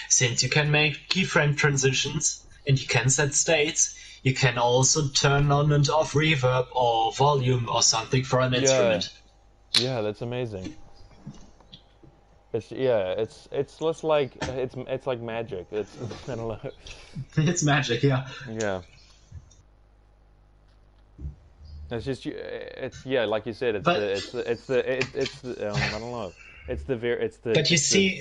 since you can make keyframe transitions and you can set states, you can also turn on and off reverb or volume or something for an instrument. Yeah, that's amazing. It's less like it's like magic. It's I don't know. It's magic, yeah. Yeah. It's just like you said. I don't know. It's the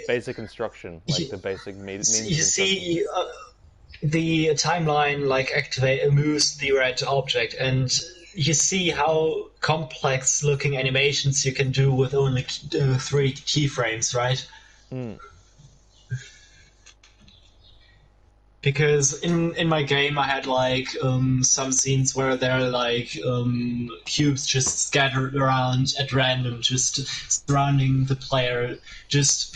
basic instruction, like the basic means. You see, the timeline like moves the red object, and you see how complex looking animations you can do with only 3 keyframes, right? Because in my game I had like some scenes where there are like cubes just scattered around at random, just surrounding the player, just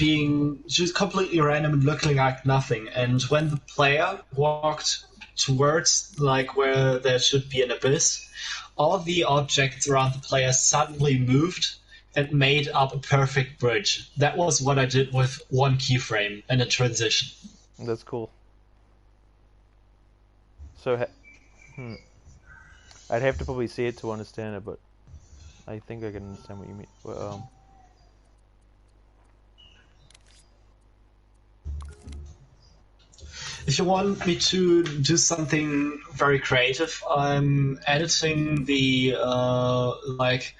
completely random and looking like nothing. And when the player walked towards like where there should be an abyss, all the objects around the player suddenly moved and made up a perfect bridge. That was what I did with 1 keyframe and a transition. That's cool. So, I'd have to probably see it to understand it, but I think I can understand what you mean. If you want me to do something very creative, I'm editing the like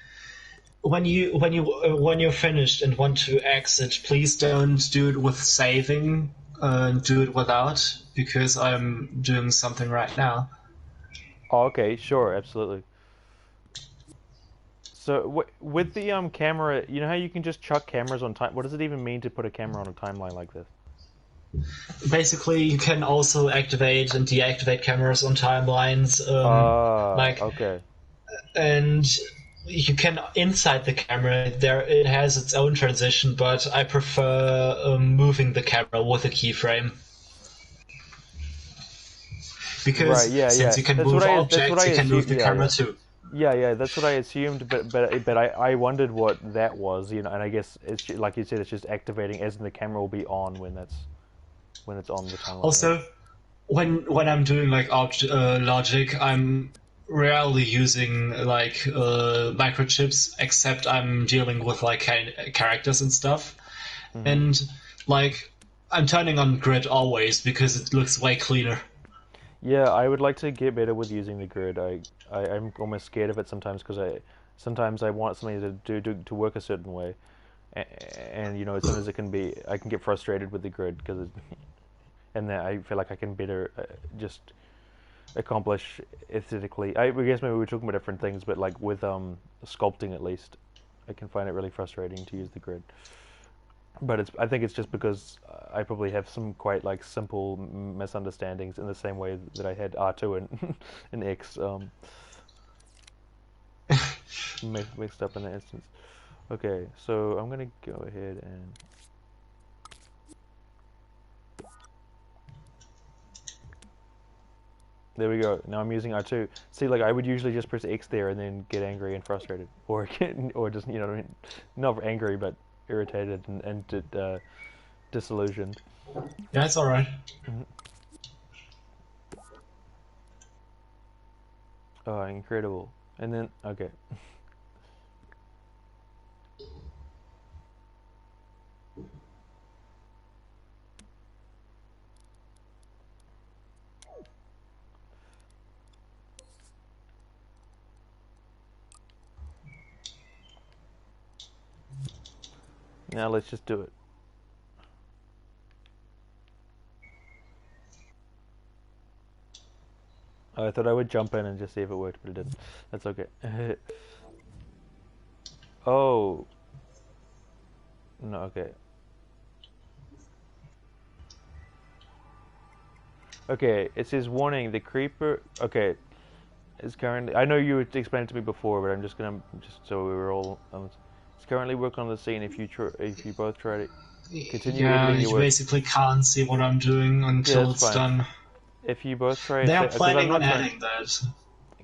when you're finished and want to exit, please don't do it with saving. Do it without, because I'm doing something right now. Oh, okay, sure, absolutely. So with the camera, you know how you can just chuck cameras on time. What does it even mean to put a camera on a timeline like this? Basically, you can also activate and deactivate cameras on timelines. Okay. And you can inside the camera there it has its own transition, but I prefer moving the camera with a keyframe, because since you can move objects, you can move the camera too. Yeah, that's what I assumed, but I wondered what that was, and I guess it's like you said, it's just activating as in the camera will be on when it's on the timeline. Also, when I'm doing like logic, I'm rarely using like microchips, except I'm dealing with like characters and stuff. And like I'm turning on grid always because it looks way cleaner. Yeah, I would like to get better with using the grid. I'm almost scared of it sometimes because sometimes I want something to work a certain way, and as soon as I can get frustrated with the grid and then I feel like I can better just accomplish aesthetically. I guess maybe we're talking about different things, but like with sculpting at least, I can find it really frustrating to use the grid. But I think it's just because I probably have some quite like simple misunderstandings in the same way that I had R2 and and X mixed up in that instance. Okay, so I'm gonna go ahead and there we go. Now I'm using R2. See, like I would usually just press X there and then get angry and frustrated, or just what I mean, not angry but irritated and disillusioned. Yeah, it's all right. Oh, incredible. And then, okay. Now let's just do it. Oh, I thought I would jump in and just see if it worked, but it didn't. That's okay. Oh. No, okay. Okay, it says warning, the creeper... Okay, is currently... I know you explained it to me before, but I'm just gonna... Just so we were all... it's currently working on the scene if you both try to continue editing you your work. basically can't see what I'm doing until it's fine. done. If you both try... They're planning on adding that.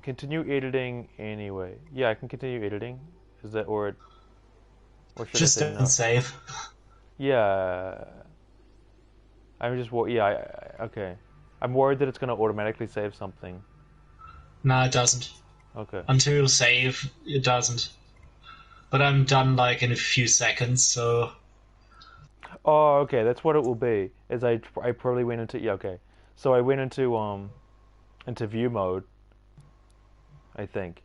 Continue editing anyway. Yeah, I can continue editing. Is that... Or should just I say don't no? save. Yeah. I'm just... Yeah, okay. I'm worried that it's going to automatically save something. No, it doesn't. Okay. Until you save, it doesn't. But I'm done like in a few seconds, so... Oh, okay, that's what it will be. Is I probably went into... Yeah, okay. So I went into view mode, I think.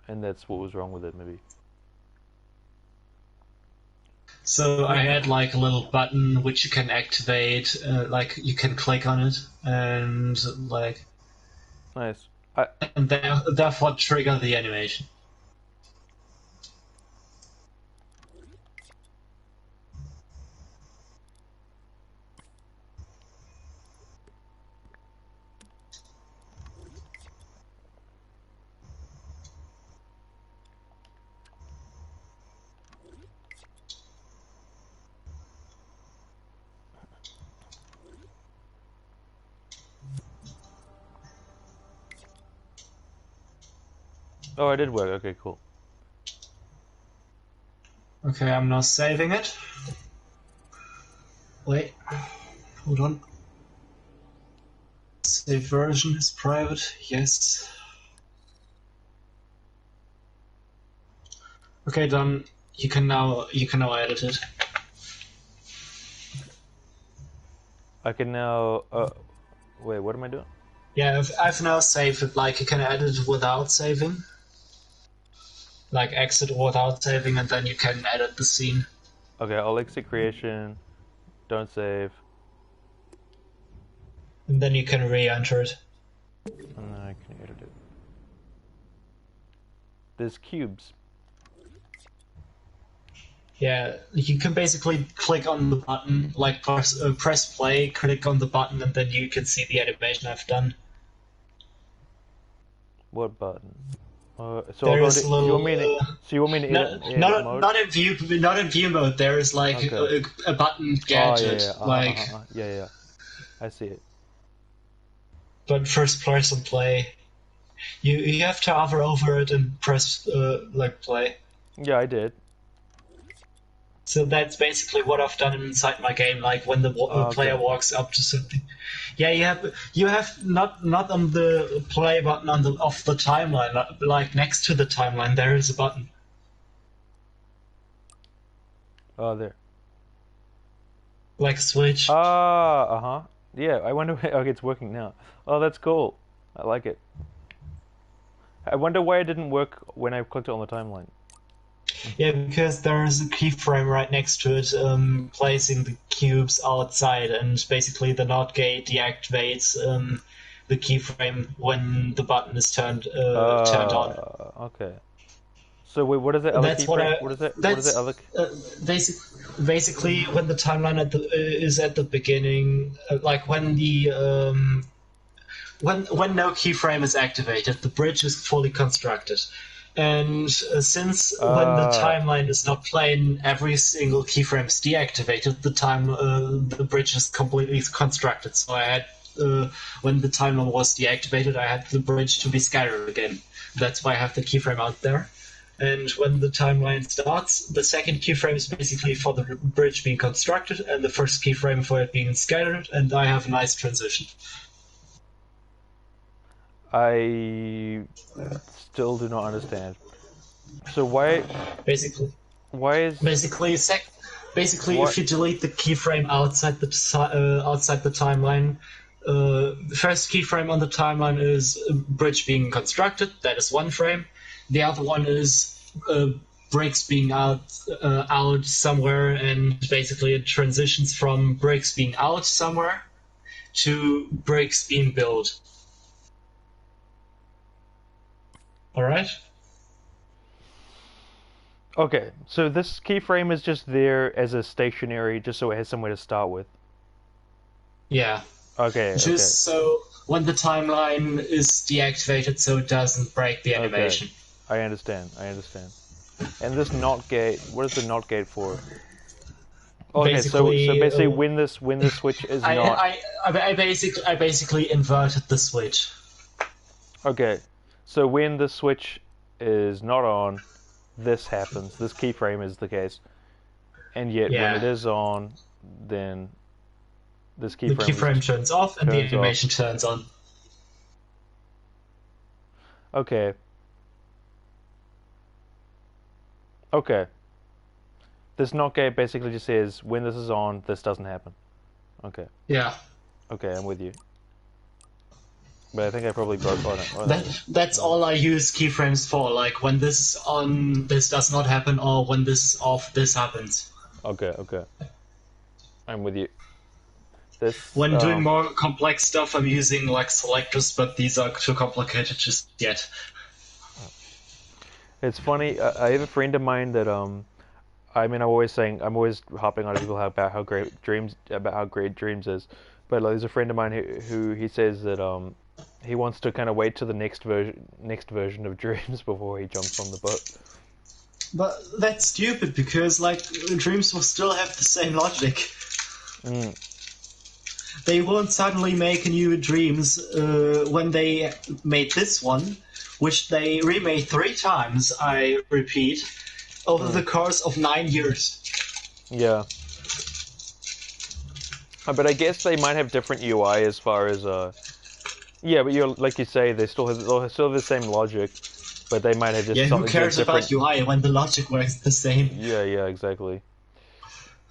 And that's what was wrong with it, maybe. So I had like a little button which you can activate, like you can click on it, and like... Nice. And therefore trigger the animation. Oh, it did work. Okay, cool. Okay, I'm now saving it. Wait, hold on. Save version is private, yes. Okay, done. You can now edit it. I can now... wait, what am I doing? Yeah, I've now saved it. Like, you can edit it without saving. Like, exit without saving, and then you can edit the scene. Okay, I'll exit creation. Don't save. And then you can re-enter it. And then I can edit it. There's cubes. Yeah, you can basically click on the button, like press play, click on the button, and then you can see the animation I've done. What button? So there is a little, you want me to edit mode? Not in view mode. There is like okay. a button gadget, yeah. I see it. But first person play, you have to hover over it and press like play. Yeah, I did. So that's basically what I've done inside my game. Like when the player walks up to something. Yeah, you have not on the play button off the timeline. Like next to the timeline, there is a button. Oh, there. Like a switch. Yeah, I wonder. Okay, it's working now. Oh, that's cool. I like it. I wonder why it didn't work when I clicked it on the timeline. Yeah, because there is a keyframe right next to it, placing the cubes outside, and basically the NOT gate deactivates the keyframe when the button is turned on. Okay. So wait, what is the other keyframe? What is it? What is the other? Basically, when the timeline is at the beginning, like when the when no keyframe is activated, the bridge is fully constructed. And since when the timeline is not playing, every single keyframe is deactivated. The bridge is completely constructed. So I had when the timeline was deactivated, I had the bridge to be scattered again. That's why I have the keyframe out there. And when the timeline starts, the second keyframe is basically for the bridge being constructed, and the first keyframe for it being scattered. And I have a nice transition. I still do not understand. So why Basically, why is basically, what? if you delete the keyframe outside the timeline, the first keyframe on the timeline is a bridge being constructed. That is one frame. The other one is bricks being out somewhere, and basically it transitions from bricks being out somewhere to bricks being built. All right. Okay, so this keyframe is just there as a stationary, just so it has somewhere to start with. Yeah. Okay. Just so when the timeline is deactivated, so it doesn't break the Okay. animation. I understand. And this not gate, what is the not gate for? Okay, so Basically, basically when this switch is not I basically inverted the switch. okay. So when the switch is not on, this happens. This keyframe is the case. And yet when it Yeah, is on, then this the keyframe keyframe just turns off and the turns off. animation turns on. Okay. Okay. This not gate basically just says when this is on, this doesn't happen. Okay. Yeah, Okay, I'm with you. But I think I probably broke on it. that's all I use keyframes for. Like when this is on, this does not happen, or when this is off, this happens. Okay. I'm with you. This When doing more complex stuff, I'm using like selectors, but these are too complicated just yet. it's funny. I have a friend of mine that I mean, I'm always hopping on people about how great Dreams is, but like, there's a friend of mine who he says that he wants to kind of wait to the next version of Dreams before he jumps on the boat. But that's stupid because like Dreams will still have the same logic. Mm. They won't suddenly make a new Dreams when they made this one, which they remade 3 times. I repeat, over the course of 9 years. Yeah. But I guess they might have different UI as far as yeah, but you're like you say, they'll still have the same logic, but they might have just Yeah, who something cares different. about UI when the logic works the same? Yeah, exactly.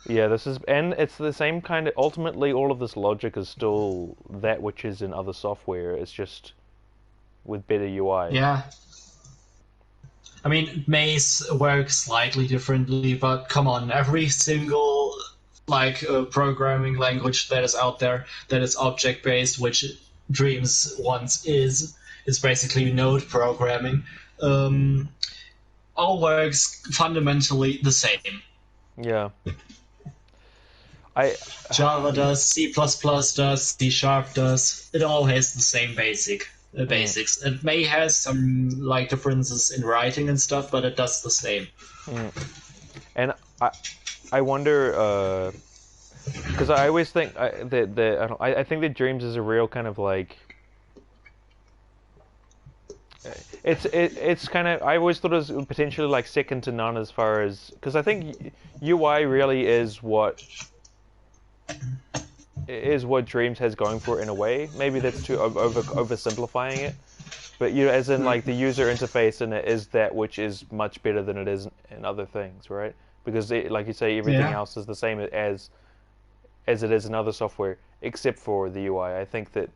Yeah, and it's the same kind of. Ultimately, all of this logic is still that which is in other software. It's just with better UI. Yeah. I mean, Maze works slightly differently, but come on, every single programming language that is out there that is object based, which Dreams once is basically node programming. All works fundamentally the same. Yeah. I Java does, C++ does, C Sharp does. It all has the same basics. It may have some like differences in writing and stuff, but it does the same. and I wonder because I always think I think that Dreams is a real kind of like it's kind of I always thought it was potentially like second to none as far as because I think UI really is what Dreams has going for it in a way. Maybe that's too oversimplifying it, but as in like the user interface in it is that which is much better than it is in other things, right? Because like you say, everything else is the same as it is in other software except for the UI. I think that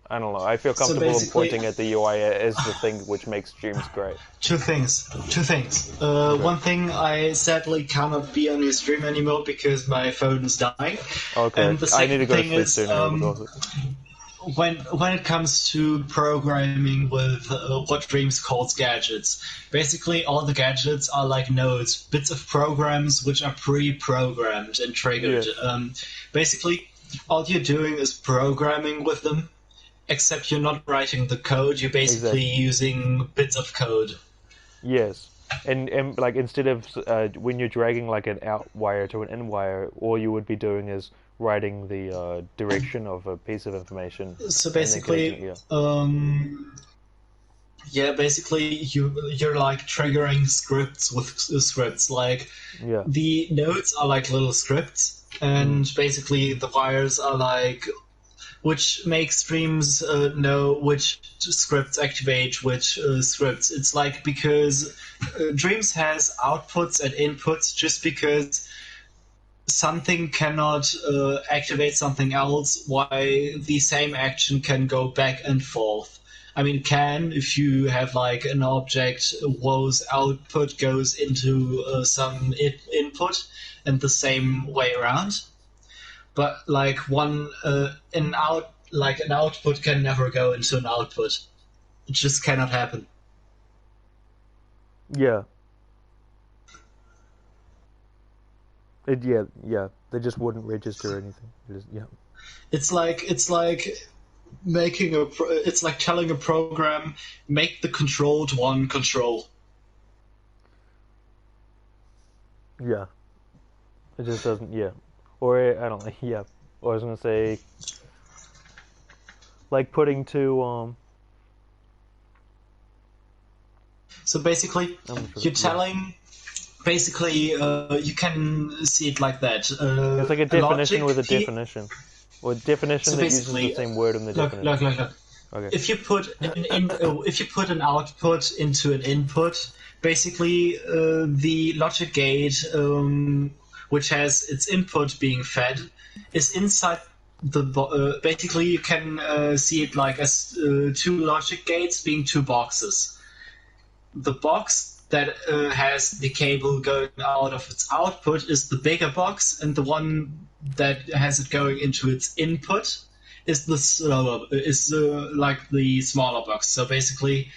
I don't know. I feel comfortable in pointing at the UI as the thing which makes Dreams great. Two things. Okay. One thing, I sadly cannot be on your stream anymore because my phone is dying. Okay. And the second I need to go thing to sleep is, soon. when it comes to programming with what Dreams calls gadgets, basically all the gadgets are like nodes, bits of programs which are pre-programmed and triggered. Yeah. Basically, all you're doing is programming with them. Except you're not writing the code, you're basically using bits of code. Yes. And like instead of when you're dragging like an out wire to an in wire, all you would be doing is writing the direction of a piece of information. So basically, basically you're like triggering scripts with scripts. Like the nodes are like little scripts, and basically the wires are like which makes Dreams know which scripts activate which scripts. It's like because Dreams has outputs and inputs just because something cannot activate something else, why the same action can go back and forth. I mean, it can if you have like an object whose output goes into some input, and the same way around. But like an output can never go into an output. It just cannot happen. Yeah. Yeah. They just wouldn't register anything. Yeah. It's like it's like telling a program make the controlled one control. Yeah. It just doesn't. Yeah. Or I don't. Yeah. Or I was gonna say, like putting two. So basically, you're telling. Basically, you can see it like that. It's like a definition with a definition, or a definition that uses the same word in the definition. Look. Okay. If you put an output into an input, basically the logic gate, which has its input being fed, is inside the. Basically, you can see it like as two logic gates being two boxes. The box that has the cable going out of its output is the bigger box, and the one that has it going into its input is like the smaller box. So basically,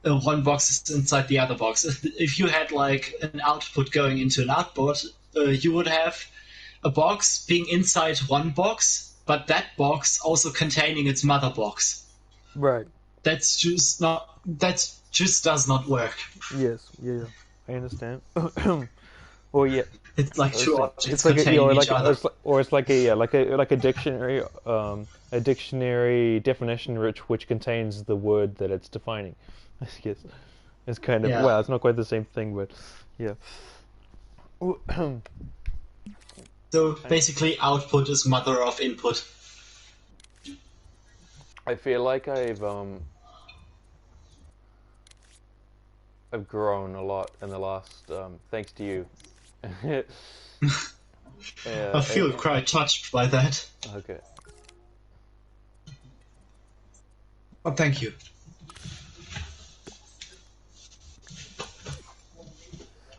one box is inside the other box. If you had like an output going into an output, you would have a box being inside one box, but that box also containing its mother box. Right. That just does not work. Yes. Yeah. I understand. Or yeah. It's like two objects it's like containing each other. Or it's like a dictionary, a dictionary definition which contains the word that it's defining. I guess it's kind of well, it's not quite the same thing, but yeah. So basically, output is mother of input. I feel like I've grown a lot in the last, thanks to you. I feel quite touched by that. Okay. Oh, thank you.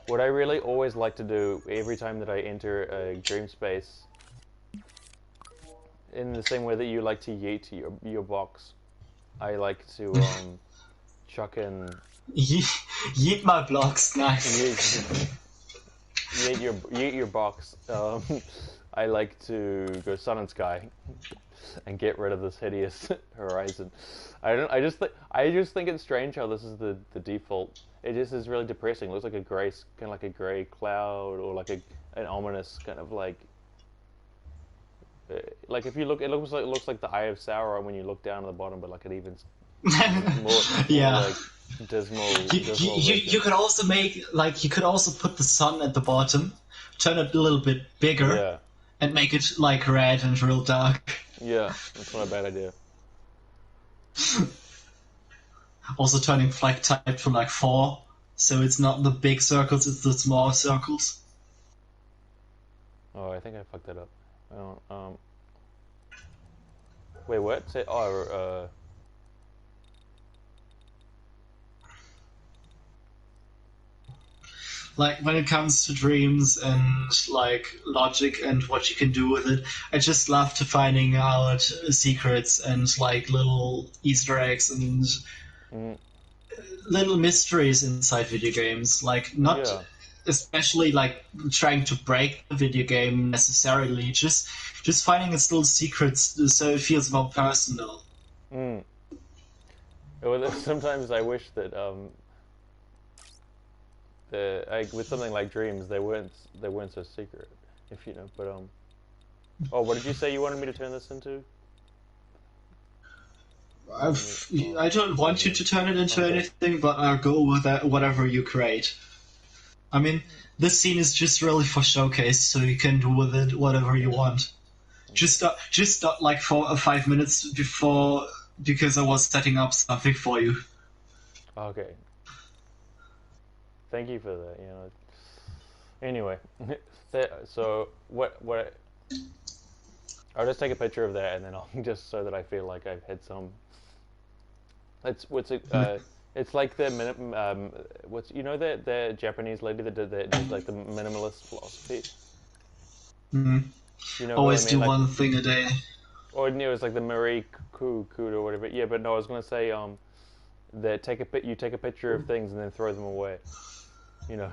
What I really always like to do every time that I enter a dream space, in the same way that you like to yeet your box, I like to chuck in. Yeet my blocks, nice. Yeet your box. I like to go sun and sky, and get rid of this hideous horizon. I just think it's strange how this is the default. It just is really depressing. It looks like a gray, kind of like a gray cloud, or like an ominous kind of like if you look, it looks like the Eye of Sauron when you look down at the bottom, but like it even more like dismal. You could also you could also put the sun at the bottom, turn it a little bit bigger, and make it like red and real dark. Yeah, that's not a bad idea. Also turning flag type to like 4, so it's not the big circles, it's the small circles. Oh, I think I fucked that up. I don't, wait, what? Say, like when it comes to dreams and like logic and what you can do with it, I just love to finding out secrets and like little Easter eggs and little mysteries inside video games. Like not especially like trying to break the video game necessarily, just finding its little secrets so it feels more personal. Well, sometimes I wish that with something like dreams, they weren't so secret, if you know. But oh, what did you say you wanted me to turn this into? I don't want you to turn it into anything, but I'll go with that, whatever you create. I mean, this scene is just really for showcase, so you can do with it whatever you want. Just like 4 or 5 minutes before, because I was setting up something for you. Okay. Thank you for that. Anyway, so what? I'll just take a picture of that, and then I'll just so that I feel like I've had some. It's like the what's the Japanese lady that did like the minimalist philosophy. Mm-hmm. You know Always what I mean? do Like, one thing a day. or it was like the Marie Curie or whatever. Yeah, but no, I was gonna say that you take a picture of things and then throw them away. You know,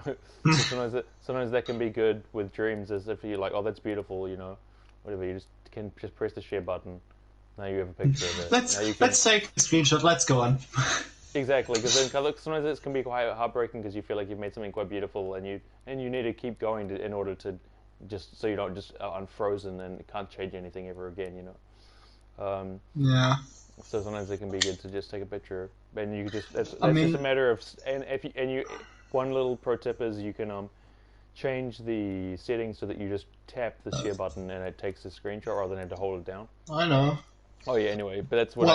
so sometimes that can be good with dreams, as if you're like, oh, that's beautiful, whatever. You can just press the share button. Now you have a picture of it. Let's take a screenshot. Let's go on. Exactly, because then sometimes it can be quite heartbreaking because you feel like you've made something quite beautiful, and you need to keep going in order to just so you don't just unfrozen and can't change anything ever again. Yeah. So sometimes it can be good to just take a picture, and you just that's just a matter of one little pro tip is you can change the settings so that you just tap the share button and it takes a screenshot rather than have to hold it down. I know. Oh yeah. Anyway, but that's what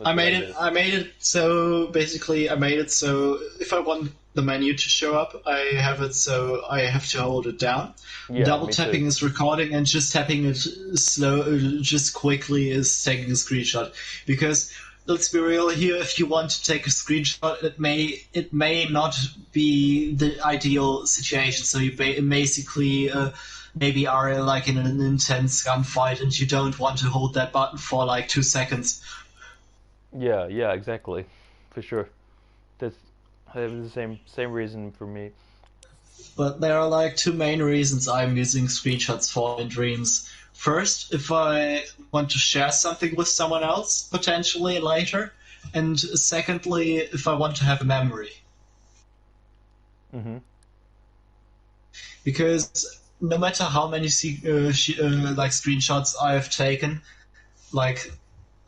I made it. I made it so basically I made it so if I want the menu to show up, I have it so I have to hold it down. Yeah, double tapping is recording, and just tapping it just quickly is taking a screenshot. Because let's be real here, if you want to take a screenshot, it may not be the ideal situation. So you basically maybe are like in an intense gunfight and you don't want to hold that button for like 2 seconds. Yeah, exactly, for sure. That's the same reason for me. But there are like two main reasons I'm using screenshots for in dreams. First, if I want to share something with someone else, potentially later. And secondly, if I want to have a memory. Mm-hmm. Because no matter how many screenshots I have taken, like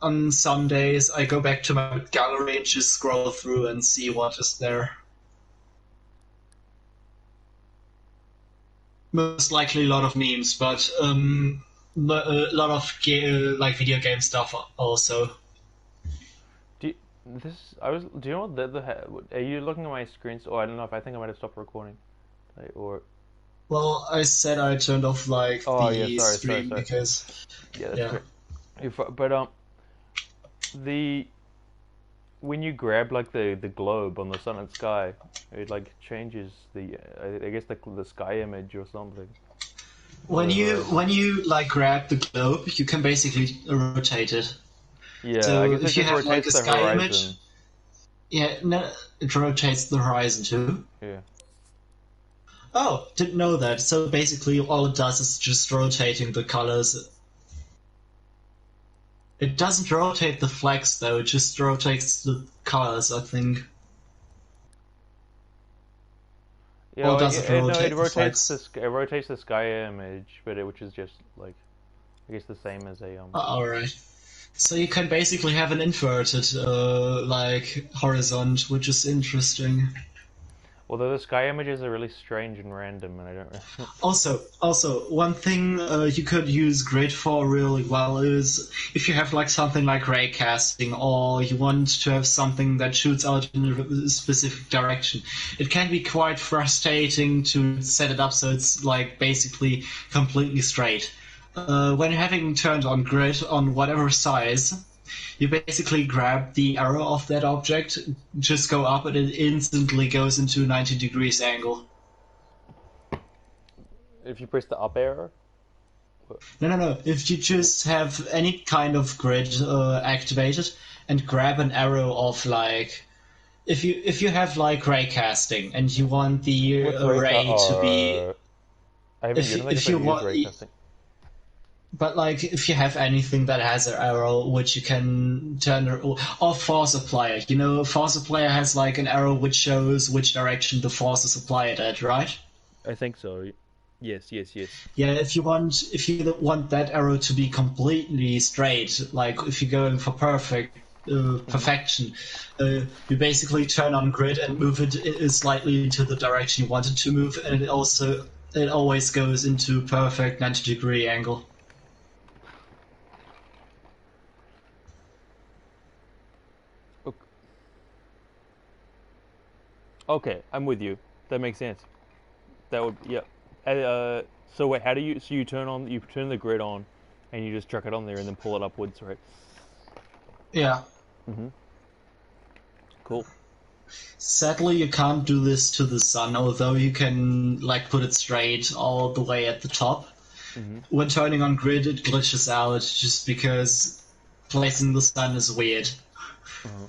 on some days I go back to my gallery and just scroll through and see what is there. Most likely a lot of memes, but a lot of like video game stuff also. Do you know what are you looking at my screen? Oh, I don't know if I think I might have stopped recording, Well, I said I turned off like the stream sorry. because that's great. But when you grab like the globe on the sun and sky, it like changes I guess the sky image or something. When you like grab the globe, you can basically rotate it. Yeah, so I guess if you have like a sky horizon. image, no, it rotates the horizon too. Yeah. Oh, didn't know that. So basically, all it does is just rotating the colors. It doesn't rotate the flags though; it just rotates the colors, I think. Yeah, or does it rotate it rotates it rotates the sky image, which is just like I guess the same as a all right. So you can basically have an inverted like horizon, which is interesting. Although the sky images are really strange and random, and I don't. Also, one thing you could use Grid for really well is if you have like something like raycasting, or you want to have something that shoots out in a specific direction. It can be quite frustrating to set it up so it's like basically completely straight. When you're having turned on Grid on whatever size, you basically grab the arrow of that object, just go up, and it instantly goes into a 90 degrees angle. If you press the up arrow? No. If you just have any kind of grid activated and grab an arrow of like, if you have like raycasting and you want the ray to be, I haven't used raycasting. But like, if you have anything that has an arrow which you can turn, or force applier, force applier has like an arrow which shows which direction the force is applied at, right? I think so. Yes. Yeah, if you want that arrow to be completely straight, like if you're going for perfection, you basically turn on Grid and move it slightly into the direction you want it to move, and it always goes into perfect 90-degree angle. Okay, I'm with you. That makes sense. That would yeah. So wait, how do you? So you turn the grid on, and you just chuck it on there and then pull it upwards, right? Yeah. Mm-hmm. Cool. Sadly, you can't do this to the sun, although you can like put it straight all the way at the top. Mm-hmm. When turning on grid, it glitches out just because placing the sun is weird. Uh-huh.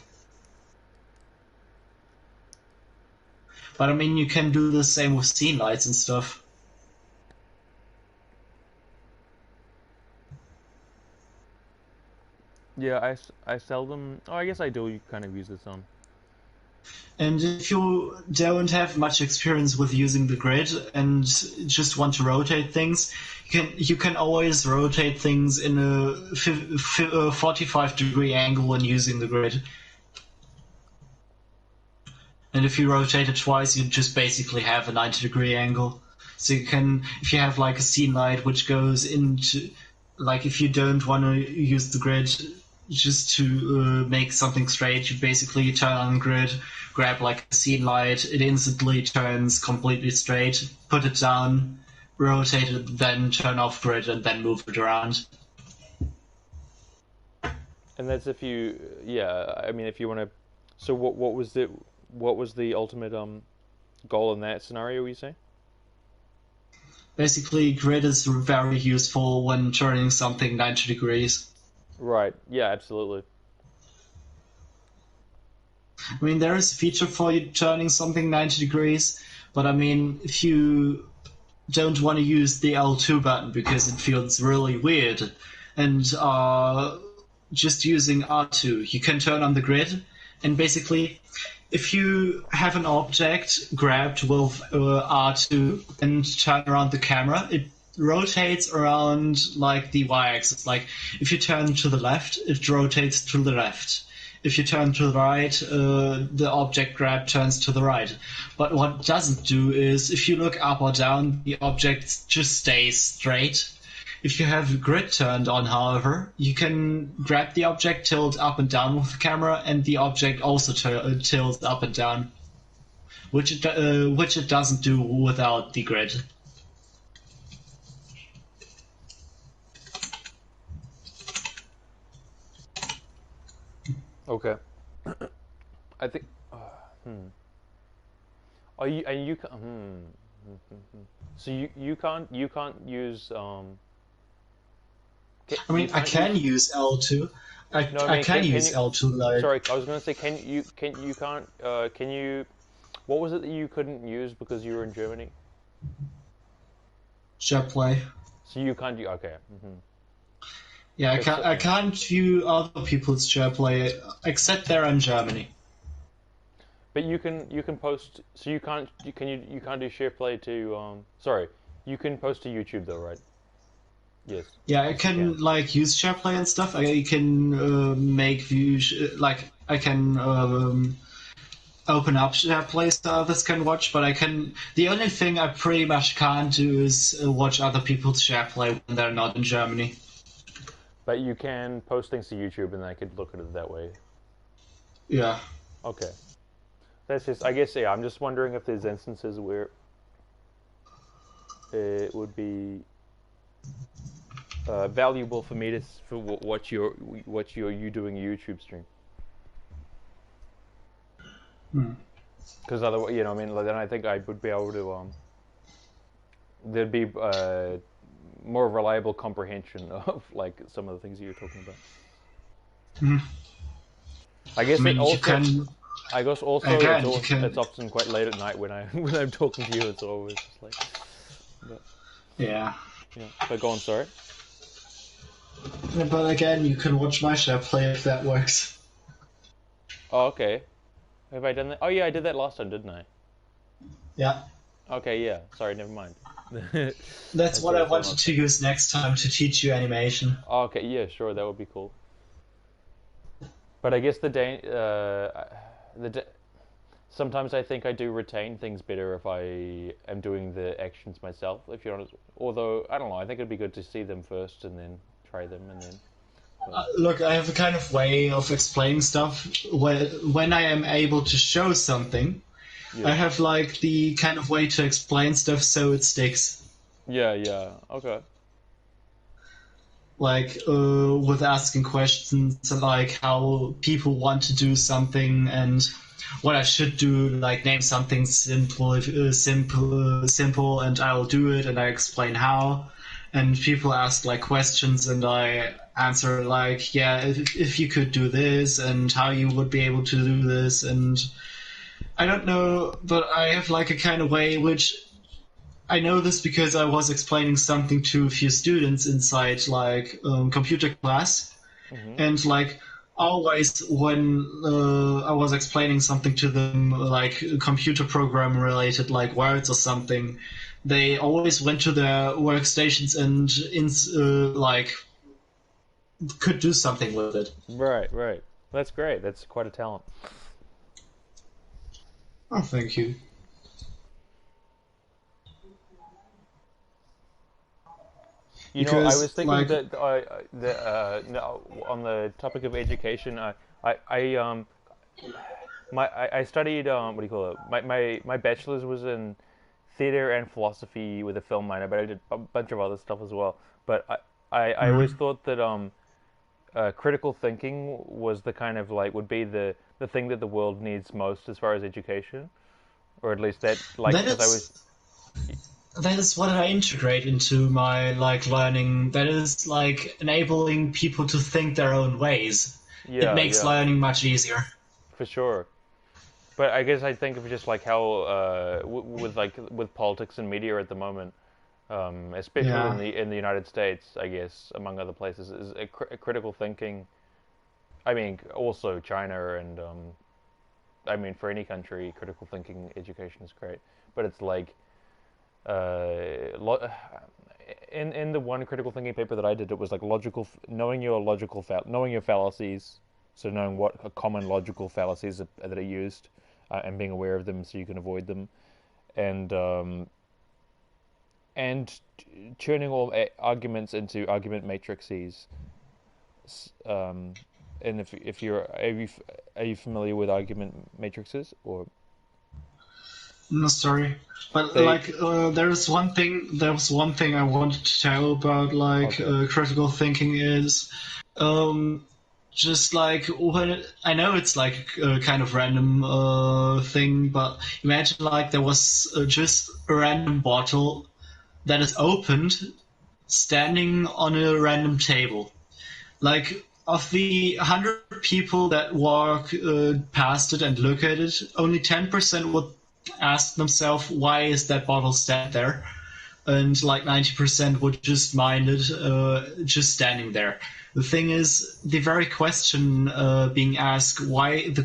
But I mean, you can do the same with scene lights and stuff. Yeah, I seldom. Oh, I guess I do kind of use the sun. And if you don't have much experience with using the grid and just want to rotate things, you can always rotate things in a 45-degree angle when using the grid. And if you rotate it twice, you just basically have a 90-degree angle. So you can, if you have like a scene light which goes into, like if you don't want to use the grid just to make something straight, you basically turn on the grid, grab like a scene light, it instantly turns completely straight, put it down, rotate it, then turn off grid, and then move it around. And that's if you, yeah. I mean, if you want to. So what was the ultimate goal in that scenario? You say? Basically, grid is very useful when turning something 90 degrees. Right. Yeah. Absolutely. I mean, there is a feature for you turning something 90 degrees, but I mean, if you don't want to use the L2 button because it feels really weird, and just using R2, you can turn on the grid, and basically, if you have an object grabbed with R2 and turn around the camera, it rotates around like the y-axis. Like if you turn to the left, it rotates to the left. If you turn to the right, the object grab turns to the right. But what it doesn't do is, if you look up or down, the object just stays straight. If you have grid turned on, however, you can grab the object, tilt up and down with the camera, and the object also tilts up and down, which it doesn't do without the grid. Okay. I think. Hmm. Are you and you can. So you can't use I you mean, I can't use. can use L2. No, I I mean, can can use you? L2 Lite. Sorry, I was going to say, can you can't can you? What was it that you couldn't use because you were in Germany? SharePlay. So you can't do. Okay. Yeah, I That's can't. I yeah. can't view other people's SharePlay except they're in Germany. But you can post. So you can't you can't do share play to Sorry, you can post to YouTube though, right? Yes. Yeah, I Yes, you can. can like use SharePlay and stuff. I can make views like I can open up SharePlay so others can watch. But I can. The only thing I pretty much can't do is watch other people's SharePlay when they're not in Germany. But you can post things to YouTube, and I could look at it that way. Yeah. Okay. That's just. I guess yeah. I'm just wondering if there's instances where it would be valuable for me to for you doing a YouTube stream. Because otherwise, I mean, like, then I think I would be able to there'd be more reliable comprehension of like some of the things that you're talking about. I I guess it mean, you also. can I guess also again. You can. it's often quite late at night when I when I'm talking to you. It's always just like, but Yeah. yeah. But go on, sorry. But again, you can watch my SharePlay if that works. Oh, okay. Have I done that? Oh yeah, I did that last time, didn't I? Yeah. Okay, yeah. Sorry, never mind. That's what I what wanted to use next time to teach you animation. Oh, okay, yeah, sure, that would be cool. But I guess sometimes I think I do retain things better if I am doing the actions myself. If you're honest, although I don't know, I think it'd be good to see them first and then try them and then. Look, I have a kind of way of explaining stuff when I am able to show something. Yeah. I have like the kind of way to explain stuff so it sticks. Yeah, yeah. Okay. Like with asking questions like how people want to do something and what I should do, like name something simple, and I'll do it, and I explain how. And people ask like questions, and I answer like, yeah, if you could do this, and how you would be able to do this, and I don't know, but I have like a kind of way which I know this because I was explaining something to a few students inside like computer class, Hmm. and like always when I was explaining something to them like computer program related like words or something, they always went to their workstations and like could do something with it. Right, right. That's great. That's quite a talent. Oh, thank you. You know, I was Because thinking like that no, on the topic of education, I I studied what do you call it? My bachelor's was in theater and philosophy with a film minor, but I did a bunch of other stuff as well. But I always mm, thought that critical thinking was the kind of like would be the thing that the world needs most as far as education, or at least that like that because I was is that is what I integrate into my like learning. That is like enabling people to think their own ways. It yeah, makes yeah, learning much easier. for sure. But I guess I think of just like how with like with politics and media at the moment, especially Yeah. in the United States, I guess among other places, is a critical thinking. I mean, also China and I mean for any country, critical thinking education is great. But it's like lo- in the one critical thinking paper that I did, it was like knowing your knowing your fallacies, so knowing what common logical fallacies that are used, and being aware of them so you can avoid them, and turning all arguments into argument matrices. Um, and if you're are you familiar with argument matrices or No, sorry, but they? like there was one thing I wanted to tell about like Okay. critical thinking is um, just like when I know it's like a kind of random thing, but imagine like there was just a random bottle that is opened standing on a random table. Like of the 100 people that walk past it and look at it, only 10% would ask themselves why is that bottle stand there, and like 90% would just mind it, just standing there. The thing is, the very question being asked why the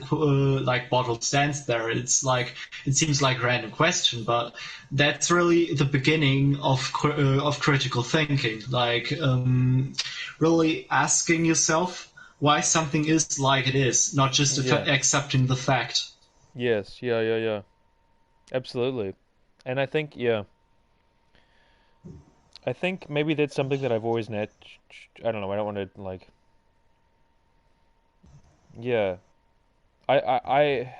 like bottle stands there, it's like it seems like a random question, but that's really the beginning of critical thinking. Like really asking yourself why something is like it is, not just Yeah. accepting the fact. Yes. Yeah. Yeah. Yeah. Absolutely. And I think yeah. I think maybe that's something that I've always I don't know. I don't want to like. Yeah. I I I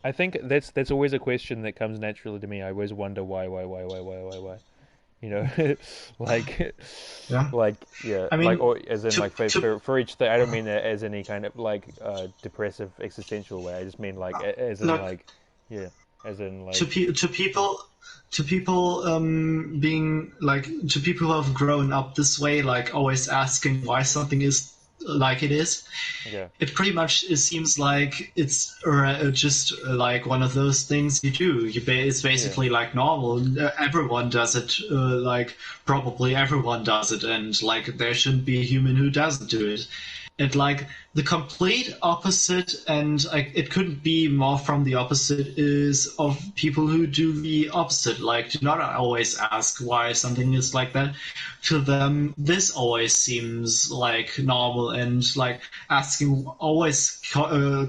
I think that's always a question that comes naturally to me. I always wonder why. You know, like, Yeah, yeah, I like mean, or as in to like to for each thing. I don't mean that as any kind of like depressive existential way. I just mean like as in look like yeah, as in to like people being like to people who have grown up this way, like always asking why something is like it is. yeah, It pretty much it seems like it's just like one of those things you do. It's yeah, basically like normal. Everyone does it. Like probably everyone does it, and like there shouldn't be a human who doesn't do it. And like the complete opposite, and like it couldn't be more from the opposite, is of people who do the opposite. Like do not always ask why something is like that. To them, this always seems like normal, and like asking always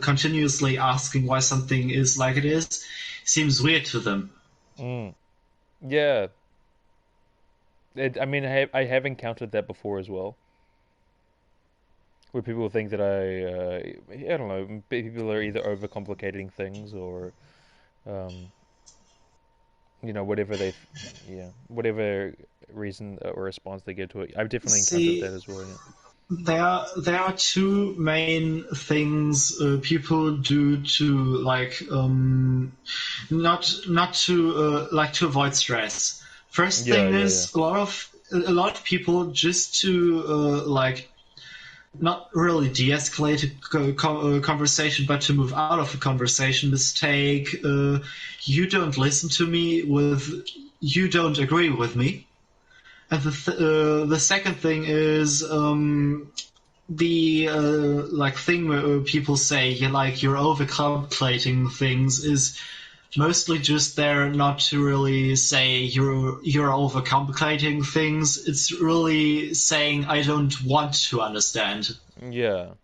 continuously asking why something is like it is seems weird to them. mm, yeah. I mean, I have encountered that before as well, where people think that I don't know, people are either overcomplicating things or Um, whatever whatever reason or response they give to it. I've definitely encountered See, that as well. Yeah. there are two main things people do to not to like to avoid stress. First Yeah, thing yeah, yeah. is a lot of people just to like not really de-escalate a conversation, but to move out of a conversation mistake. You don't listen to me with you don't agree with me. And the second thing is the like thing where people say you're overcomplicating things is mostly just there not to really say you're overcomplicating things. It's really saying I don't want to understand. Yeah,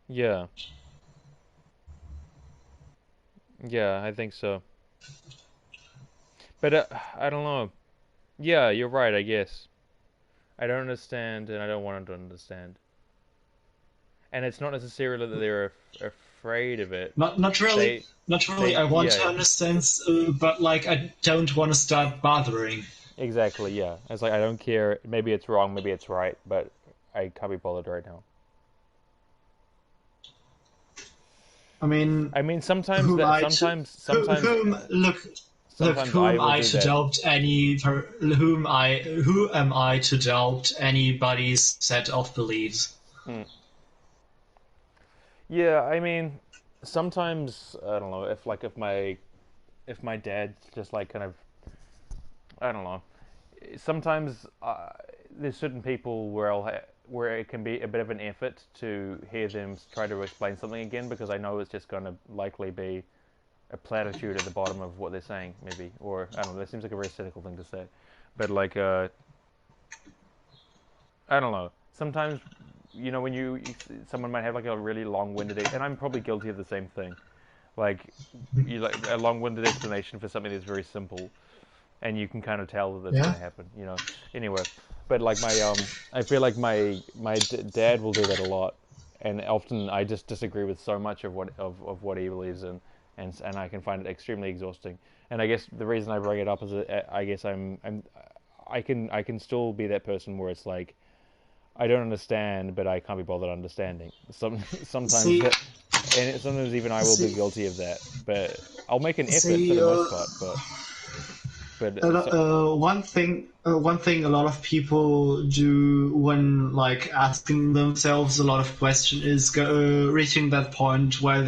yeah, yeah. I think so. But I don't know. Yeah, you're right. I guess I don't understand, and I don't want to understand. And it's not necessarily that they're afraid of it. Not really. They, Not really. I they, want yeah, to yeah. understand, but I don't want to start bothering. Exactly. Yeah. It's like I don't care. Maybe it's wrong. Maybe it's right. But I can't be bothered right now. I mean, I mean, sometimes whom that. I to Sometimes. Sometimes. whom look Sometimes I whom will I do to that. doubt who am I to doubt anybody's set of beliefs? Hmm. Yeah. I mean, sometimes I don't know if my dad just like kind of I don't know. Sometimes there's certain people where it can be a bit of an effort to hear them try to explain something again because I know it's just going to likely be a platitude at the bottom of what they're saying, maybe, or I don't know. That seems like a very cynical thing to say, but like I don't know. Sometimes when someone might have like a really long-winded, and I'm probably guilty of the same thing. Like you like a long-winded explanation for something that's very simple and you can kind of tell that that's going Yeah. to happen. Anyway, but like I feel like my dad will do that a lot, and often I just disagree with so much of what he believes in, and I can find it extremely exhausting. And I guess the reason I bring it up is that I guess I can still be that person where it's like I don't understand, but I can't be bothered understanding. Sometimes See, that, and sometimes even I will be see, guilty of that. But I'll make an effort for see. the most part. But so, One thing a lot of people do when like asking themselves a lot of questions is reaching that point where